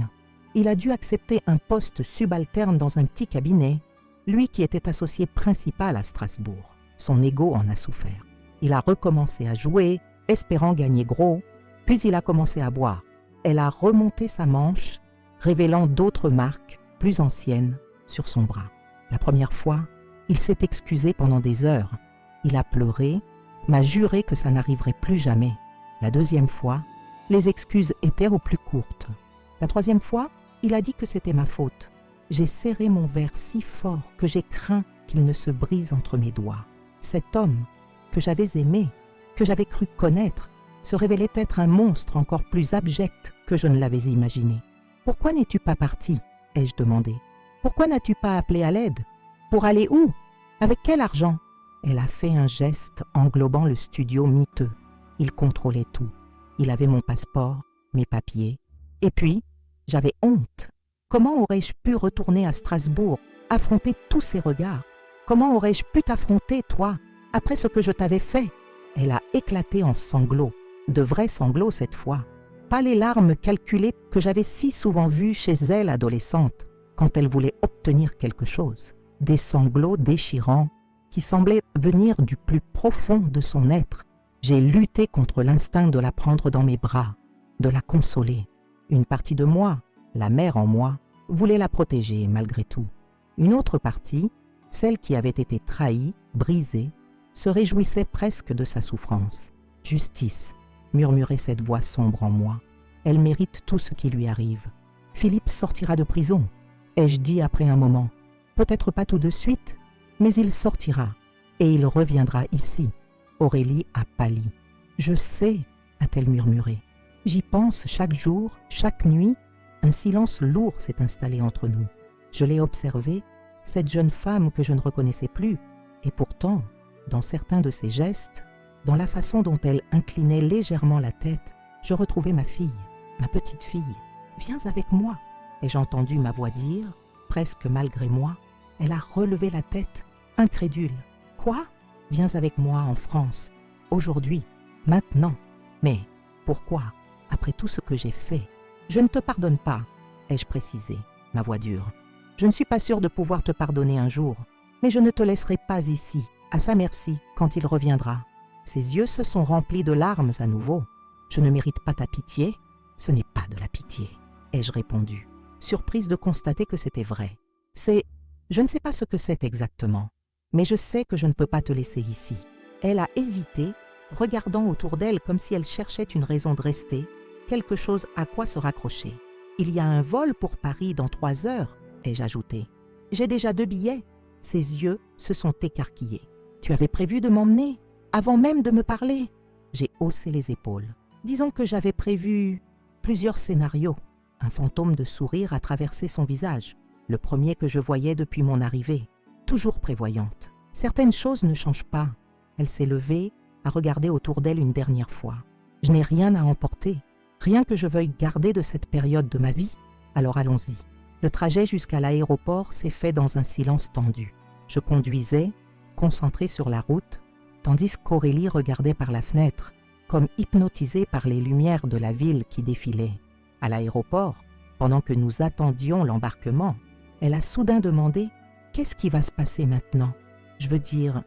Il a dû accepter un poste subalterne dans un petit cabinet, lui qui était associé principal à Strasbourg. Son ego en a souffert. Il a recommencé à jouer, espérant gagner gros, puis il a commencé à boire. Elle a remonté sa manche, révélant d'autres marques, plus anciennes, sur son bras. La première fois, il s'est excusé pendant des heures. Il a pleuré, m'a juré que ça n'arriverait plus jamais. La deuxième fois, les excuses étaient au plus courtes. La troisième fois, il a dit que c'était ma faute. J'ai serré mon verre si fort que j'ai craint qu'il ne se brise entre mes doigts. Cet homme, que j'avais aimé, que j'avais cru connaître, se révélait être un monstre encore plus abject que je ne l'avais imaginé. « Pourquoi n'es-tu pas parti ?» ai-je demandé. « Pourquoi n'as-tu pas appelé à l'aide ? Pour aller où ? Avec quel argent ?» Elle a fait un geste englobant le studio miteux. Il contrôlait tout. Il avait mon passeport, mes papiers. Et puis, j'avais honte. Comment aurais-je pu retourner à Strasbourg, affronter tous ces regards ? Comment aurais-je pu t'affronter, toi, après ce que je t'avais fait ? Elle a éclaté en sanglots, de vrais sanglots cette fois. Pas les larmes calculées que j'avais si souvent vues chez elle adolescente, quand elle voulait obtenir quelque chose. Des sanglots déchirants qui semblaient venir du plus profond de son être. J'ai lutté contre l'instinct de la prendre dans mes bras, de la consoler. Une partie de moi, la mère en moi, voulait la protéger malgré tout. Une autre partie, celle qui avait été trahie, brisée, se réjouissait presque de sa souffrance. « Justice », murmurait cette voix sombre en moi. « Elle mérite tout ce qui lui arrive. Philippe sortira de prison », ai-je dit après un moment. « Peut-être pas tout de suite, mais il sortira et il reviendra ici. » Aurélie a pâli. « Je sais », a-t-elle murmuré. « J'y pense chaque jour, chaque nuit. » Un silence lourd s'est installé entre nous. Je l'ai observée, cette jeune femme que je ne reconnaissais plus, et pourtant, dans certains de ses gestes, dans la façon dont elle inclinait légèrement la tête, je retrouvais ma fille, ma petite fille. « Viens avec moi !» ai-je entendu ma voix dire, presque malgré moi. Elle a relevé la tête, incrédule. « Quoi ? Viens avec moi en France, aujourd'hui, maintenant. » Mais pourquoi, après tout ce que j'ai fait ? « Je ne te pardonne pas, » ai-je précisé, ma voix dure. « Je ne suis pas sûre de pouvoir te pardonner un jour, mais je ne te laisserai pas ici, à sa merci, quand il reviendra. » Ses yeux se sont remplis de larmes à nouveau. « Je ne mérite pas ta pitié, ce n'est pas de la pitié, » ai-je répondu, surprise de constater que c'était vrai. « Je ne sais pas ce que c'est exactement, mais je sais que je ne peux pas te laisser ici. » Elle a hésité, regardant autour d'elle comme si elle cherchait une raison de rester, quelque chose à quoi se raccrocher. « Il y a un vol pour Paris dans 3 heures, » ai-je ajouté. « J'ai déjà 2 billets. » Ses yeux se sont écarquillés. « Tu avais prévu de m'emmener, avant même de me parler ?» J'ai haussé les épaules. Disons que j'avais prévu plusieurs scénarios. Un fantôme de sourire a traversé son visage, le premier que je voyais depuis mon arrivée, toujours prévoyante. Certaines choses ne changent pas. Elle s'est levée, a regardé autour d'elle une dernière fois. Je n'ai rien à emporter. Rien que je veuille garder de cette période de ma vie, alors allons-y. Le trajet jusqu'à l'aéroport s'est fait dans un silence tendu. Je conduisais, concentrée sur la route, tandis qu'Aurélie regardait par la fenêtre, comme hypnotisée par les lumières de la ville qui défilaient. À l'aéroport, pendant que nous attendions l'embarquement, elle a soudain demandé « Qu'est-ce qui va se passer maintenant ?» Je veux dire,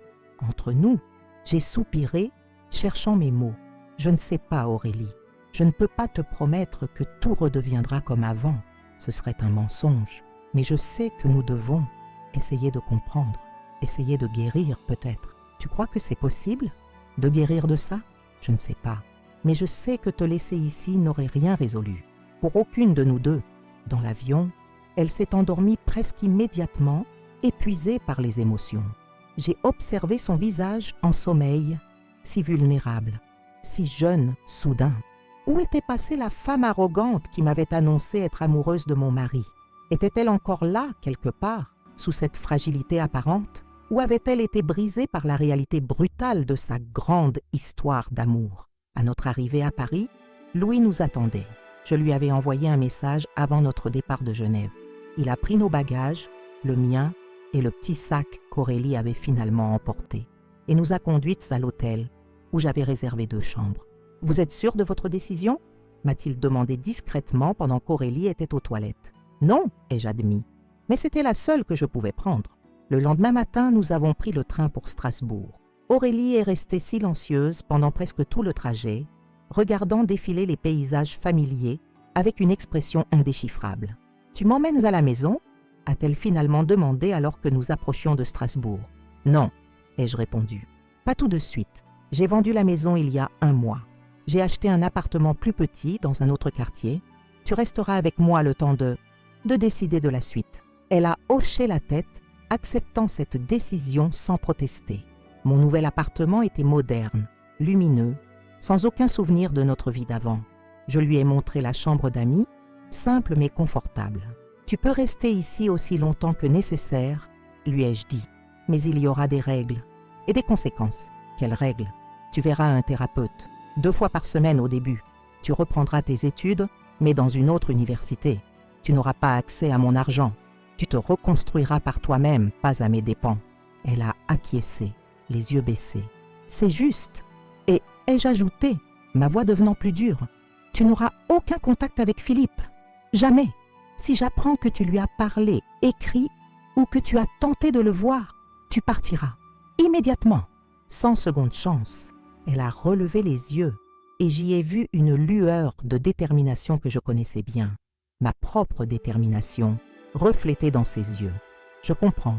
entre nous, j'ai soupiré, cherchant mes mots. Je ne sais pas, Aurélie. Je ne peux pas te promettre que tout redeviendra comme avant. Ce serait un mensonge. Mais je sais que nous devons essayer de comprendre, essayer de guérir peut-être. Tu crois que c'est possible de guérir de ça? Je ne sais pas. Mais je sais que te laisser ici n'aurait rien résolu. Pour aucune de nous deux. Dans l'avion, elle s'est endormie presque immédiatement, épuisée par les émotions. J'ai observé son visage en sommeil, si vulnérable, si jeune, soudain. Où était passée la femme arrogante qui m'avait annoncé être amoureuse de mon mari? Était-elle encore là, quelque part, sous cette fragilité apparente? Ou avait-elle été brisée par la réalité brutale de sa grande histoire d'amour? À notre arrivée à Paris, Louis nous attendait. Je lui avais envoyé un message avant notre départ de Genève. Il a pris nos bagages, le mien et le petit sac qu'Aurélie avait finalement emporté, et nous a conduites à l'hôtel, où j'avais réservé 2 chambres. « Vous êtes sûr de votre décision ?» m'a-t-il demandé discrètement pendant qu'Aurélie était aux toilettes. Non, ai-je admis, mais c'était la seule que je pouvais prendre. Le lendemain matin, nous avons pris le train pour Strasbourg. Aurélie est restée silencieuse pendant presque tout le trajet, regardant défiler les paysages familiers avec une expression indéchiffrable. « Tu m'emmènes à la maison ?» a-t-elle finalement demandé alors que nous approchions de Strasbourg. « Non », ai-je répondu. « Pas tout de suite. J'ai vendu la maison il y a 1 mois. J'ai acheté un appartement plus petit dans un autre quartier. Tu resteras avec moi le temps de décider de la suite. » Elle a hoché la tête, acceptant cette décision sans protester. Mon nouvel appartement était moderne, lumineux, sans aucun souvenir de notre vie d'avant. Je lui ai montré la chambre d'amis, simple mais confortable. « Tu peux rester ici aussi longtemps que nécessaire, » lui ai-je dit. « Mais il y aura des règles et des conséquences. » « Quelles règles ? Tu verras un thérapeute, 2 fois par semaine au début. Tu reprendras tes études, mais dans une autre université. Tu n'auras pas accès à mon argent. Tu te reconstruiras par toi-même, pas à mes dépens. » Elle a acquiescé, les yeux baissés. « C'est juste. » Et ai-je ajouté, ma voix devenant plus dure, « Tu n'auras aucun contact avec Philippe. Jamais. Si j'apprends que tu lui as parlé, écrit, ou que tu as tenté de le voir, tu partiras. Immédiatement. » Sans seconde chance, elle a relevé les yeux et j'y ai vu une lueur de détermination que je connaissais bien. Ma propre détermination, reflétée dans ses yeux. Je comprends,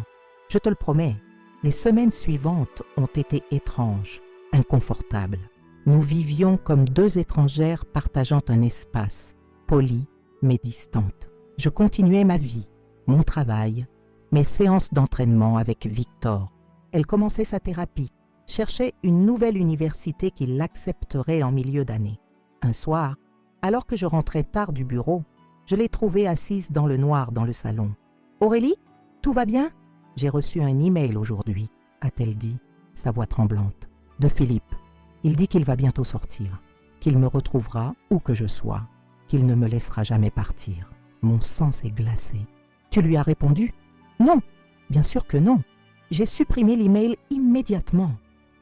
je te le promets, les semaines suivantes ont été étranges, inconfortables. Nous vivions comme 2 étrangères partageant un espace, polies mais distantes. Je continuais ma vie, mon travail, mes séances d'entraînement avec Victor. Elle commençait sa thérapie, cherchait une nouvelle université qui l'accepterait en milieu d'année. Un soir, alors que je rentrais tard du bureau, je l'ai trouvée assise dans le noir dans le salon. « Aurélie, tout va bien ? J'ai reçu un email aujourd'hui, » a-t-elle dit, sa voix tremblante. « De Philippe. Il dit qu'il va bientôt sortir, qu'il me retrouvera où que je sois, qu'il ne me laissera jamais partir. » Mon sang s'est glacé. « Tu lui as répondu ? » ?»« Non, bien sûr que non. J'ai supprimé l'email immédiatement.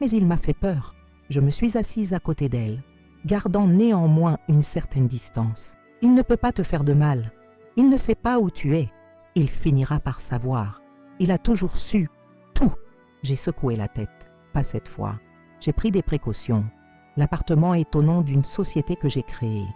Mais il m'a fait peur. Je me suis assise à côté d'elle, gardant néanmoins une certaine distance. Il ne peut pas te faire de mal. Il ne sait pas où tu es. Il finira par savoir. Il a toujours su tout. J'ai secoué la tête. Pas cette fois. J'ai pris des précautions. L'appartement est au nom d'une société que j'ai créée.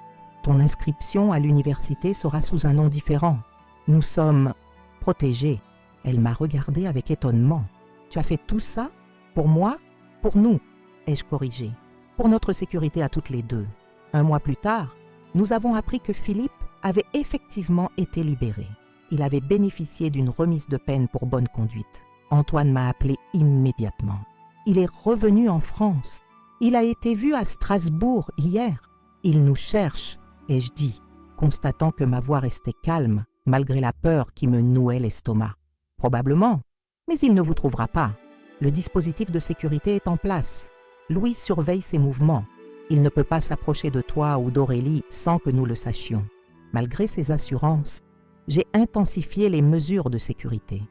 Ton inscription à l'université sera sous un nom différent. Nous sommes protégés. Elle m'a regardé avec étonnement. Tu as fait tout ça ? Pour moi ? Pour nous, ai-je corrigé, pour notre sécurité à toutes les 2. 1 mois plus tard, nous avons appris que Philippe avait effectivement été libéré. Il avait bénéficié d'une remise de peine pour bonne conduite. Antoine m'a appelé immédiatement. Il est revenu en France. Il a été vu à Strasbourg hier. Il nous cherche, ai-je dit, constatant que ma voix restait calme malgré la peur qui me nouait l'estomac. Probablement, mais il ne vous trouvera pas. Le dispositif de sécurité est en place. Louis surveille ses mouvements. Il ne peut pas s'approcher de toi ou d'Aurélie sans que nous le sachions. Malgré ces assurances, j'ai intensifié les mesures de sécurité.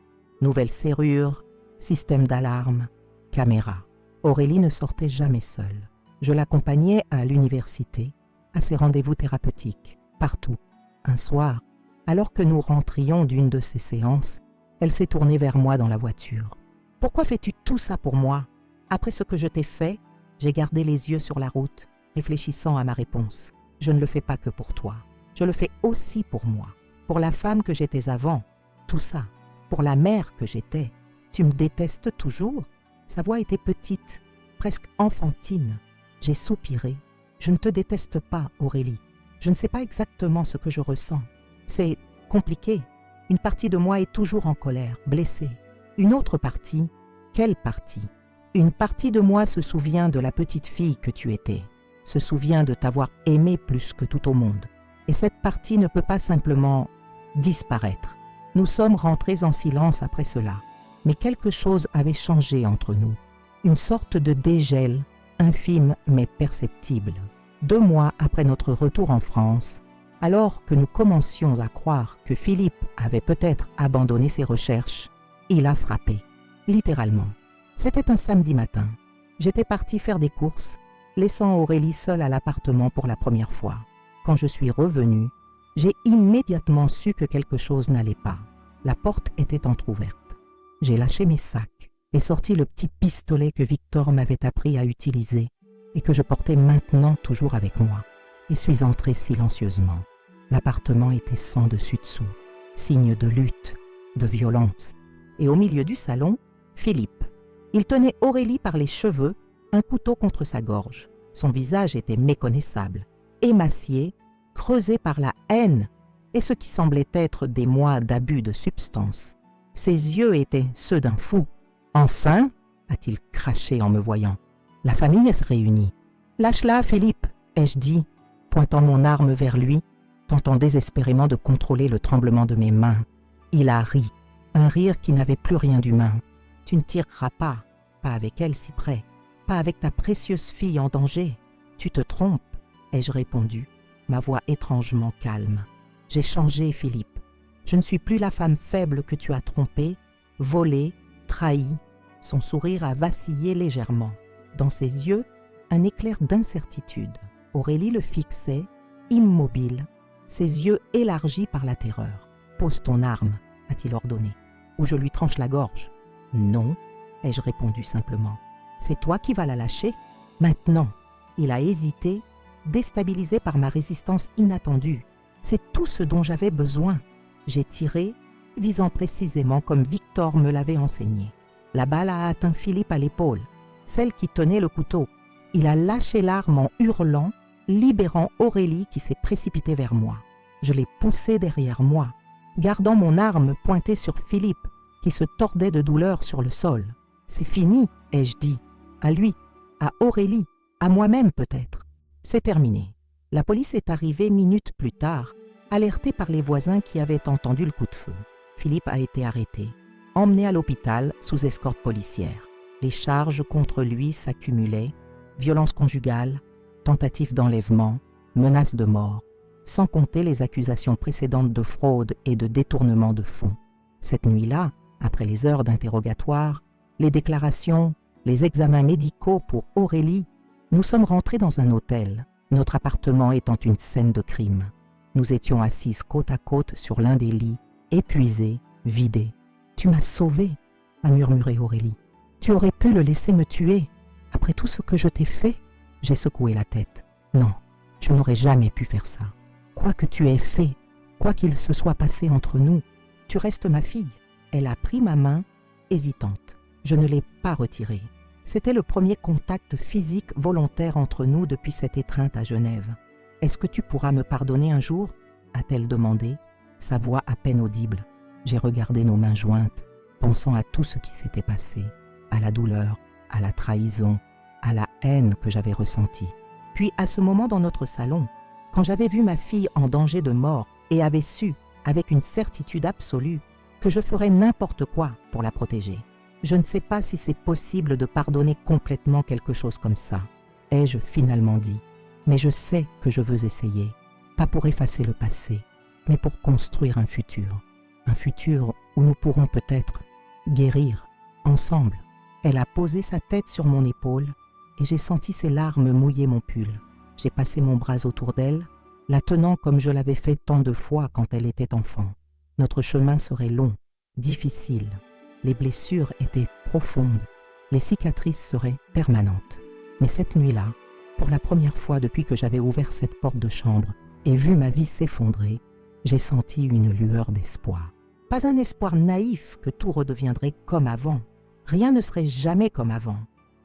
Nouvelles serrures, système d'alarme, caméra. Aurélie ne sortait jamais seule. Je l'accompagnais à l'université, à ses rendez-vous thérapeutiques, partout. Un soir, alors que nous rentrions d'une de ces séances, elle s'est tournée vers moi dans la voiture. « Pourquoi fais-tu tout ça pour moi ? Après ce que je t'ai fait, j'ai gardé les yeux sur la route, réfléchissant à ma réponse. Je ne le fais pas que pour toi. Je le fais aussi pour moi, pour la femme que j'étais avant. Tout ça, pour la mère que j'étais. Tu me détestes toujours ?» Sa voix était petite, presque enfantine. J'ai soupiré. « Je ne te déteste pas, Aurélie. Je ne sais pas exactement ce que je ressens. C'est compliqué. Une partie de moi est toujours en colère, blessée. Une autre partie, quelle partie ? Une partie de moi se souvient de la petite fille que tu étais, se souvient de t'avoir aimée plus que tout au monde. Et cette partie ne peut pas simplement disparaître. Nous sommes rentrés en silence après cela, mais quelque chose avait changé entre nous. Une sorte de dégel, infime mais perceptible. 2 mois après notre retour en France, alors que nous commencions à croire que Philippe avait peut-être abandonné ses recherches, il a frappé, littéralement. C'était un samedi matin. J'étais partie faire des courses, laissant Aurélie seule à l'appartement pour la première fois. Quand je suis revenue, j'ai immédiatement su que quelque chose n'allait pas. La porte était entr'ouverte. J'ai lâché mes sacs et sorti le petit pistolet que Victor m'avait appris à utiliser et que je portais maintenant toujours avec moi, et suis entrée silencieusement. L'appartement était sans dessus-dessous, signe de lutte, de violence. Et au milieu du salon, Philippe. Il tenait Aurélie par les cheveux, un couteau contre sa gorge. Son visage était méconnaissable, émacié, creusé par la haine et ce qui semblait être des mois d'abus de substances. Ses yeux étaient ceux d'un fou. « Enfin » a-t-il craché en me voyant. La famille se réunit. « Lâche-la, Philippe » ai-je dit, pointant mon arme vers lui, tentant désespérément de contrôler le tremblement de mes mains. Il a ri, un rire qui n'avait plus rien d'humain. « Tu ne tireras pas avec elle si près, pas avec ta précieuse fille en danger. Tu te trompes » ai-je répondu, ma voix étrangement calme. « J'ai changé, Philippe. Je ne suis plus la femme faible que tu as trompée, volée, trahie. » Son sourire a vacillé légèrement. Dans ses yeux, un éclair d'incertitude. Aurélie le fixait, immobile, ses yeux élargis par la terreur. « Pose ton arme » a-t-il ordonné, « ou je lui tranche la gorge. »« Non » ai-je répondu simplement. « C'est toi qui vas la lâcher. Maintenant. » Il a hésité, déstabilisé par ma résistance inattendue. C'est tout ce dont j'avais besoin. J'ai tiré, visant précisément comme Victor me l'avait enseigné. La balle a atteint Philippe à l'épaule, celle qui tenait le couteau. Il a lâché l'arme en hurlant, libérant Aurélie qui s'est précipitée vers moi. Je l'ai poussée derrière moi, gardant mon arme pointée sur Philippe, qui se tordait de douleur sur le sol. « C'est fini » ai-je dit, à lui, à Aurélie, à moi-même peut-être. C'est terminé. La police est arrivée minutes plus tard, alertée par les voisins qui avaient entendu le coup de feu. Philippe a été arrêté, emmené à l'hôpital sous escorte policière. Les charges contre lui s'accumulaient, violence conjugale, tentative d'enlèvement, menaces de mort, sans compter les accusations précédentes de fraude et de détournement de fonds. Cette nuit-là, après les heures d'interrogatoire, les déclarations, les examens médicaux pour Aurélie, nous sommes rentrés dans un hôtel, notre appartement étant une scène de crime. Nous étions assises côte à côte sur l'un des lits, épuisés, vidés. « Tu m'as sauvée » a murmuré Aurélie. « Tu aurais pu le laisser me tuer. Après tout ce que je t'ai fait ?» J'ai secoué la tête. « Non, je n'aurais jamais pu faire ça. Quoi que tu aies fait, quoi qu'il se soit passé entre nous, tu restes ma fille. » Elle a pris ma main, hésitante. Je ne l'ai pas retirée. C'était le premier contact physique volontaire entre nous depuis cette étreinte à Genève. « Est-ce que tu pourras me pardonner un jour ?» a-t-elle demandé, sa voix à peine audible. J'ai regardé nos mains jointes, pensant à tout ce qui s'était passé, à la douleur, à la trahison, à la haine que j'avais ressentie. Puis à ce moment dans notre salon, quand j'avais vu ma fille en danger de mort et avais su, avec une certitude absolue, que je ferais n'importe quoi pour la protéger. Je ne sais pas si c'est possible de pardonner complètement quelque chose comme ça, ai-je finalement dit. Mais je sais que je veux essayer, pas pour effacer le passé, mais pour construire un futur où nous pourrons peut-être guérir ensemble. Elle a posé sa tête sur mon épaule et j'ai senti ses larmes mouiller mon pull. J'ai passé mon bras autour d'elle, la tenant comme je l'avais fait tant de fois quand elle était enfant. Notre chemin serait long, difficile. Les blessures étaient profondes, les cicatrices seraient permanentes. Mais cette nuit-là, pour la première fois depuis que j'avais ouvert cette porte de chambre et vu ma vie s'effondrer, j'ai senti une lueur d'espoir. Pas un espoir naïf que tout redeviendrait comme avant. Rien ne serait jamais comme avant.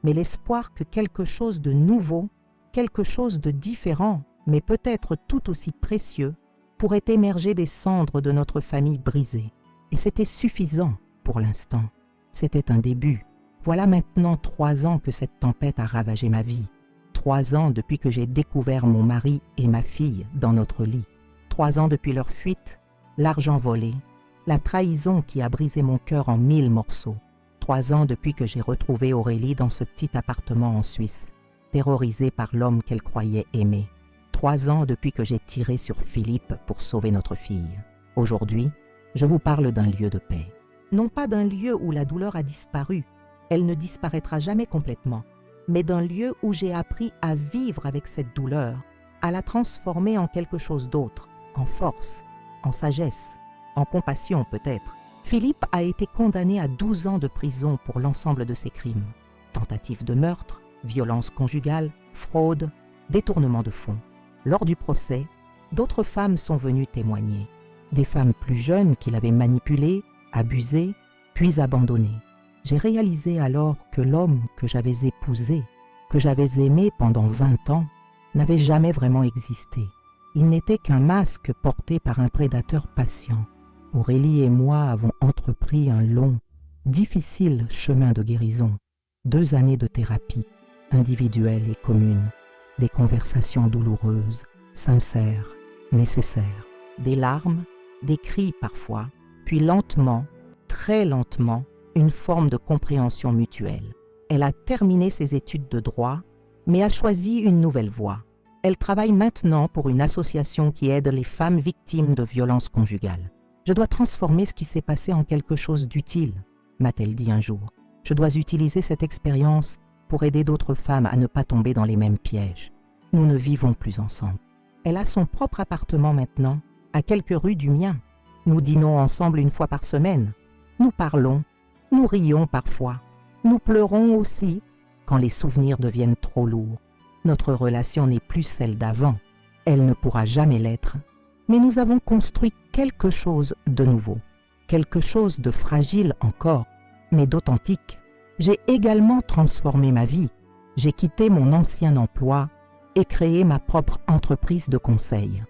Mais l'espoir que quelque chose de nouveau, quelque chose de différent, mais peut-être tout aussi précieux, pourrait émerger des cendres de notre famille brisée. Et c'était suffisant pour l'instant. C'était un début. Voilà maintenant 3 ans que cette tempête a ravagé ma vie. 3 ans depuis que j'ai découvert mon mari et ma fille dans notre lit. 3 ans depuis leur fuite, l'argent volé, la trahison qui a brisé mon cœur en 1000 morceaux. 3 ans depuis que j'ai retrouvé Aurélie dans ce petit appartement en Suisse, terrorisée par l'homme qu'elle croyait aimer. 3 ans depuis que j'ai tiré sur Philippe pour sauver notre fille. Aujourd'hui, je vous parle d'un lieu de paix. Non pas d'un lieu où la douleur a disparu, elle ne disparaîtra jamais complètement, mais d'un lieu où j'ai appris à vivre avec cette douleur, à la transformer en quelque chose d'autre, en force, en sagesse, en compassion peut-être. Philippe a été condamné à 12 ans de prison pour l'ensemble de ses crimes. Tentative de meurtre, violence conjugale, fraude, détournement de fonds. Lors du procès, d'autres femmes sont venues témoigner. Des femmes plus jeunes qu'il avait manipulées, abusées, puis abandonnées. J'ai réalisé alors que l'homme que j'avais épousé, que j'avais aimé pendant 20 ans, n'avait jamais vraiment existé. Il n'était qu'un masque porté par un prédateur patient. Aurélie et moi avons entrepris un long, difficile chemin de guérison. 2 années de thérapie, individuelle et commune, des conversations douloureuses, sincères, nécessaires, des larmes, des cris parfois, puis lentement, très lentement, une forme de compréhension mutuelle. Elle a terminé ses études de droit, mais a choisi une nouvelle voie. Elle travaille maintenant pour une association qui aide les femmes victimes de violences conjugales. Je dois transformer ce qui s'est passé en quelque chose d'utile, m'a-t-elle dit un jour. Je dois utiliser cette expérience pour aider d'autres femmes à ne pas tomber dans les mêmes pièges. Nous ne vivons plus ensemble. Elle a son propre appartement maintenant, à quelques rues du mien. Nous dînons ensemble une fois par semaine. Nous parlons, nous rions parfois. Nous pleurons aussi quand les souvenirs deviennent trop lourds. Notre relation n'est plus celle d'avant. Elle ne pourra jamais l'être. Mais nous avons construit quelque chose de nouveau. Quelque chose de fragile encore, mais d'authentique. J'ai également transformé ma vie. J'ai quitté mon ancien emploi et créé ma propre entreprise de conseil.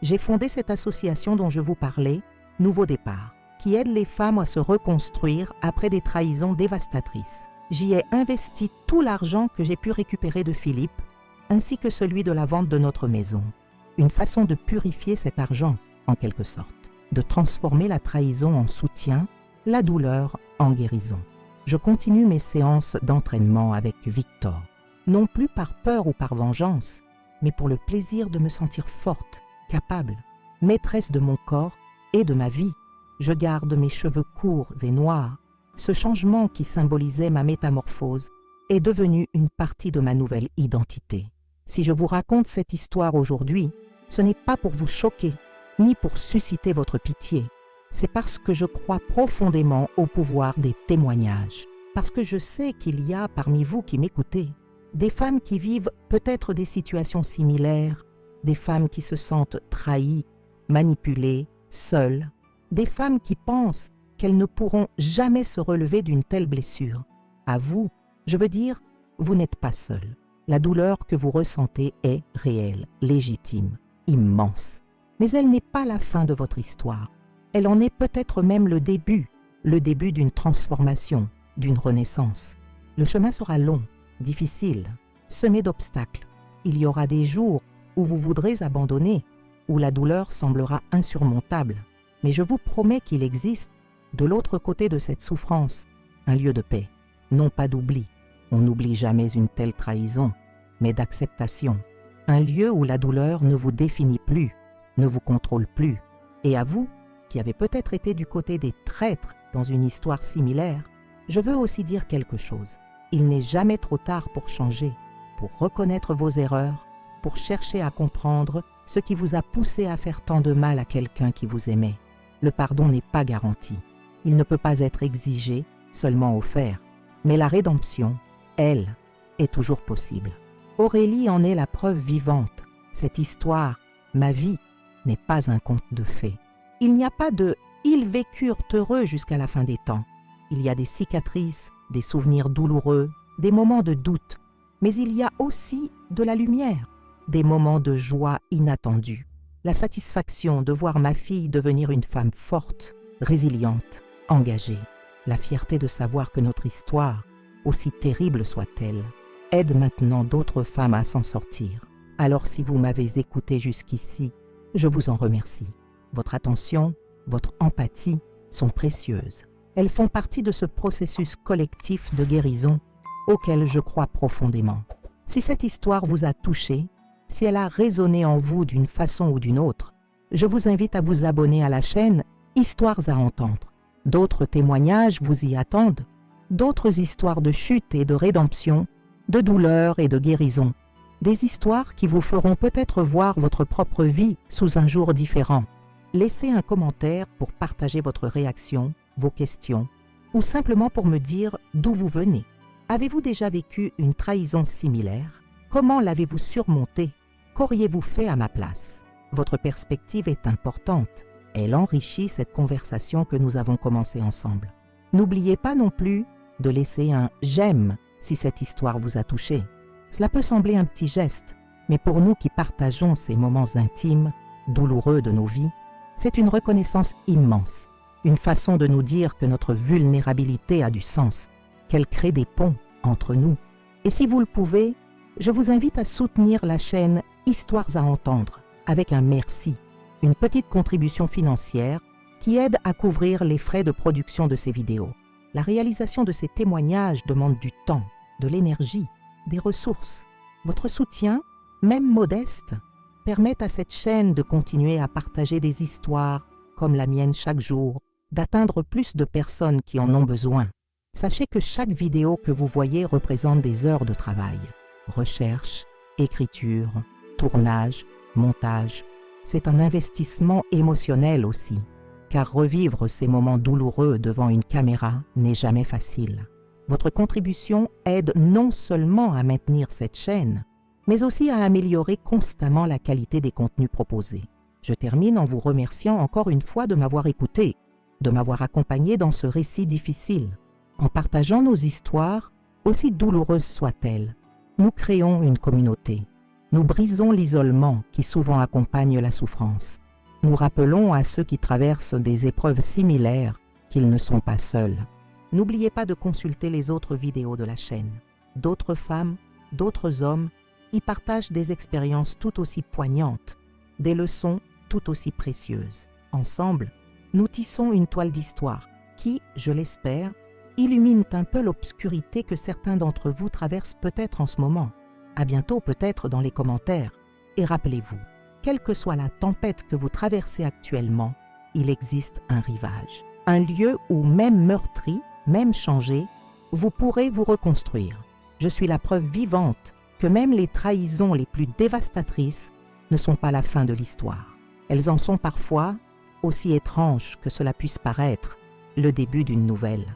J'ai fondé cette association dont je vous parlais, Nouveau Départ, qui aide les femmes à se reconstruire après des trahisons dévastatrices. J'y ai investi tout l'argent que j'ai pu récupérer de Philippe, ainsi que celui de la vente de notre maison. Une façon de purifier cet argent, en quelque sorte, de transformer la trahison en soutien, la douleur en guérison. Je continue mes séances d'entraînement avec Victor, non plus par peur ou par vengeance, mais pour le plaisir de me sentir forte, capable, maîtresse de mon corps et de ma vie. Je garde mes cheveux courts et noirs. Ce changement qui symbolisait ma métamorphose est devenu une partie de ma nouvelle identité. Si je vous raconte cette histoire aujourd'hui, ce n'est pas pour vous choquer, ni pour susciter votre pitié. C'est parce que je crois profondément au pouvoir des témoignages. Parce que je sais qu'il y a parmi vous qui m'écoutez, des femmes qui vivent peut-être des situations similaires, des femmes qui se sentent trahies, manipulées, seules, des femmes qui pensent qu'elles ne pourront jamais se relever d'une telle blessure. À vous, je veux dire, vous n'êtes pas seul. La douleur que vous ressentez est réelle, légitime, immense. Mais elle n'est pas la fin de votre histoire. Elle en est peut-être même le début d'une transformation, d'une renaissance. Le chemin sera long, difficile, semé d'obstacles. Il y aura des jours où vous voudrez abandonner, où la douleur semblera insurmontable. Mais je vous promets qu'il existe, de l'autre côté de cette souffrance, un lieu de paix, non pas d'oubli. On n'oublie jamais une telle trahison, mais d'acceptation. Un lieu où la douleur ne vous définit plus, ne vous contrôle plus. Et à vous, qui avez peut-être été du côté des traîtres dans une histoire similaire, je veux aussi dire quelque chose. Il n'est jamais trop tard pour changer, pour reconnaître vos erreurs, pour chercher à comprendre ce qui vous a poussé à faire tant de mal à quelqu'un qui vous aimait. Le pardon n'est pas garanti. Il ne peut pas être exigé, seulement offert. Mais la rédemption, elle, est toujours possible. Aurélie en est la preuve vivante. Cette histoire, ma vie, n'est pas un conte de fées. Il n'y a pas de « ils vécurent heureux jusqu'à la fin des temps ». Il y a des cicatrices, des souvenirs douloureux, des moments de doute. Mais il y a aussi de la lumière, des moments de joie inattendue. La satisfaction de voir ma fille devenir une femme forte, résiliente, engagée. La fierté de savoir que notre histoire, aussi terrible soit-elle, aide maintenant d'autres femmes à s'en sortir. Alors si vous m'avez écouté jusqu'ici, je vous en remercie. Votre attention, votre empathie sont précieuses. Elles font partie de ce processus collectif de guérison auquel je crois profondément. Si cette histoire vous a touché, si elle a résonné en vous d'une façon ou d'une autre, je vous invite à vous abonner à la chaîne Histoires à entendre. D'autres témoignages vous y attendent, d'autres histoires de chute et de rédemption, de douleur et de guérison. Des histoires qui vous feront peut-être voir votre propre vie sous un jour différent. Laissez un commentaire pour partager votre réaction, vos questions, ou simplement pour me dire d'où vous venez. Avez-vous déjà vécu une trahison similaire? Comment l'avez-vous surmontée? Qu'auriez-vous fait à ma place? Votre perspective est importante. Elle enrichit cette conversation que nous avons commencée ensemble. N'oubliez pas non plus de laisser un « j'aime » si cette histoire vous a touché. Cela peut sembler un petit geste, mais pour nous qui partageons ces moments intimes, douloureux de nos vies, c'est une reconnaissance immense, une façon de nous dire que notre vulnérabilité a du sens, qu'elle crée des ponts entre nous. Et si vous le pouvez, je vous invite à soutenir la chaîne Histoires à entendre avec un merci, une petite contribution financière qui aide à couvrir les frais de production de ces vidéos. La réalisation de ces témoignages demande du temps, de l'énergie, des ressources. Votre soutien, même modeste, permet à cette chaîne de continuer à partager des histoires comme la mienne chaque jour, d'atteindre plus de personnes qui en ont besoin. Sachez que chaque vidéo que vous voyez représente des heures de travail. Recherche, écriture, tournage, montage. C'est un investissement émotionnel aussi, car revivre ces moments douloureux devant une caméra n'est jamais facile. Votre contribution aide non seulement à maintenir cette chaîne, mais aussi à améliorer constamment la qualité des contenus proposés. Je termine en vous remerciant encore une fois de m'avoir écouté, de m'avoir accompagné dans ce récit difficile. En partageant nos histoires, aussi douloureuses soient-elles, nous créons une communauté. Nous brisons l'isolement qui souvent accompagne la souffrance. Nous rappelons à ceux qui traversent des épreuves similaires qu'ils ne sont pas seuls. N'oubliez pas de consulter les autres vidéos de la chaîne. D'autres femmes, d'autres hommes y partagent des expériences tout aussi poignantes, des leçons tout aussi précieuses. Ensemble, nous tissons une toile d'histoire qui, je l'espère, illumine un peu l'obscurité que certains d'entre vous traversent peut-être en ce moment. À bientôt peut-être dans les commentaires. Et rappelez-vous, quelle que soit la tempête que vous traversez actuellement, il existe un rivage. Un lieu où même meurtri, même changé, vous pourrez vous reconstruire. Je suis la preuve vivante que même les trahisons les plus dévastatrices ne sont pas la fin de l'histoire. Elles en sont parfois, aussi étranges que cela puisse paraître, le début d'une nouvelle.